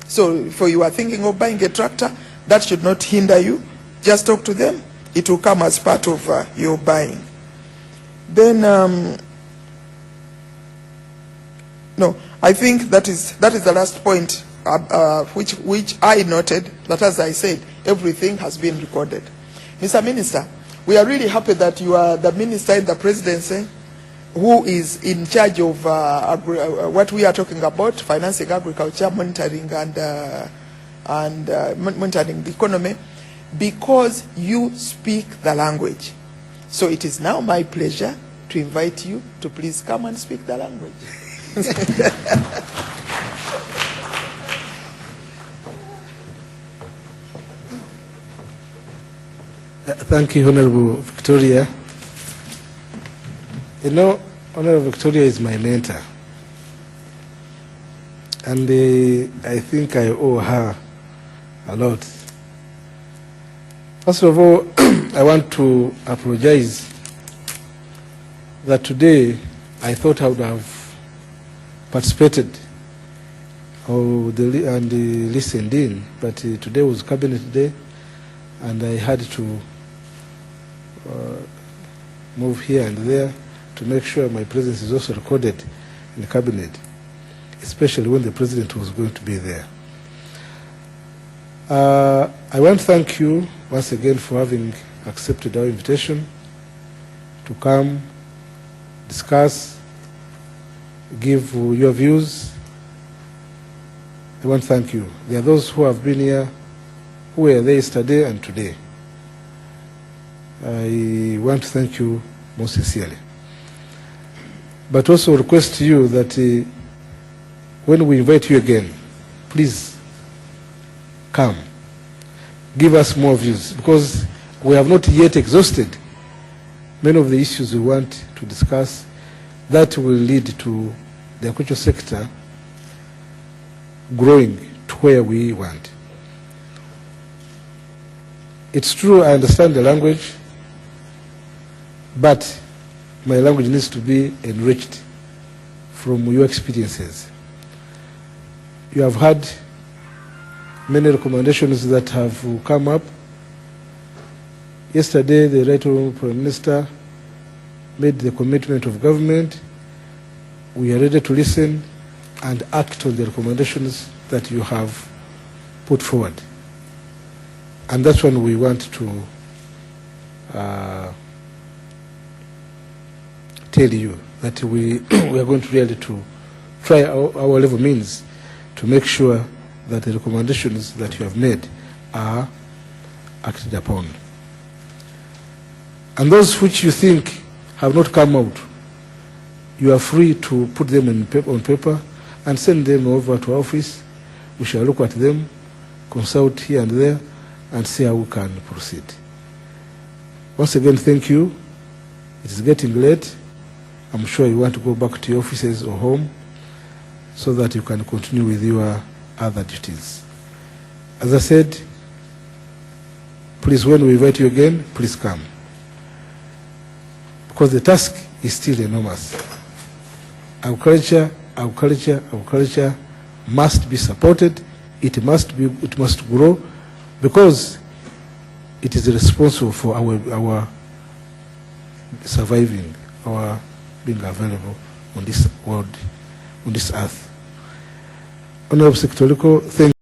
P: So if you are thinking of buying a tractor, that should not hinder you. Just talk to them. It will come as part of your buying. Then, no, I think that is the last point which I noted, that as I said, everything has been recorded. Mr. Minister, we are really happy that you are the minister in the presidency who is in charge of what we are talking about, financing agriculture, monitoring and monitoring the economy, because you speak the language. So it is now my pleasure to invite you to please come and speak the language.
Q: Thank you, Honorable Victoria. You know, Honorable Victoria is my mentor, and I think I owe her a lot. First of all, I want to apologize that today I thought I would have participated and listened in, but today was Cabinet Day, and I had to move here and there to make sure my presence is also recorded in the Cabinet, especially when the President was going to be there. I want to thank you once again for having accepted our invitation to come, discuss, give your views. I want to thank you. There are those who have been here, who were there yesterday and today. I want to thank you most sincerely. But also request to you that when we invite you again, please come. Give us more views, because we have not yet exhausted many of the issues we want to discuss that will lead to the agricultural sector growing to where we want. It's true, I understand the language, but my language needs to be enriched from your experiences. You have had many recommendations that have come up. Yesterday, the Right Honourable Prime Minister made the commitment of government. We are ready to listen and act on the recommendations that you have put forward. And that's when we want to tell you that we are going to really to try our level means to make sure that the recommendations that you have made are acted upon. And those which you think have not come out, you are free to put them on paper and send them over to our office. We shall look at them, consult here and there, and see how we can proceed. Once again, thank you. It is getting late. I'm sure you want to go back to your offices or home so that you can continue with your other duties. As I said, please, when we invite you again, please come, because the task is still enormous. Agriculture must be supported. It must grow, because it is responsible for our surviving, our being available on this world, on this earth. Honorable Secretary, thank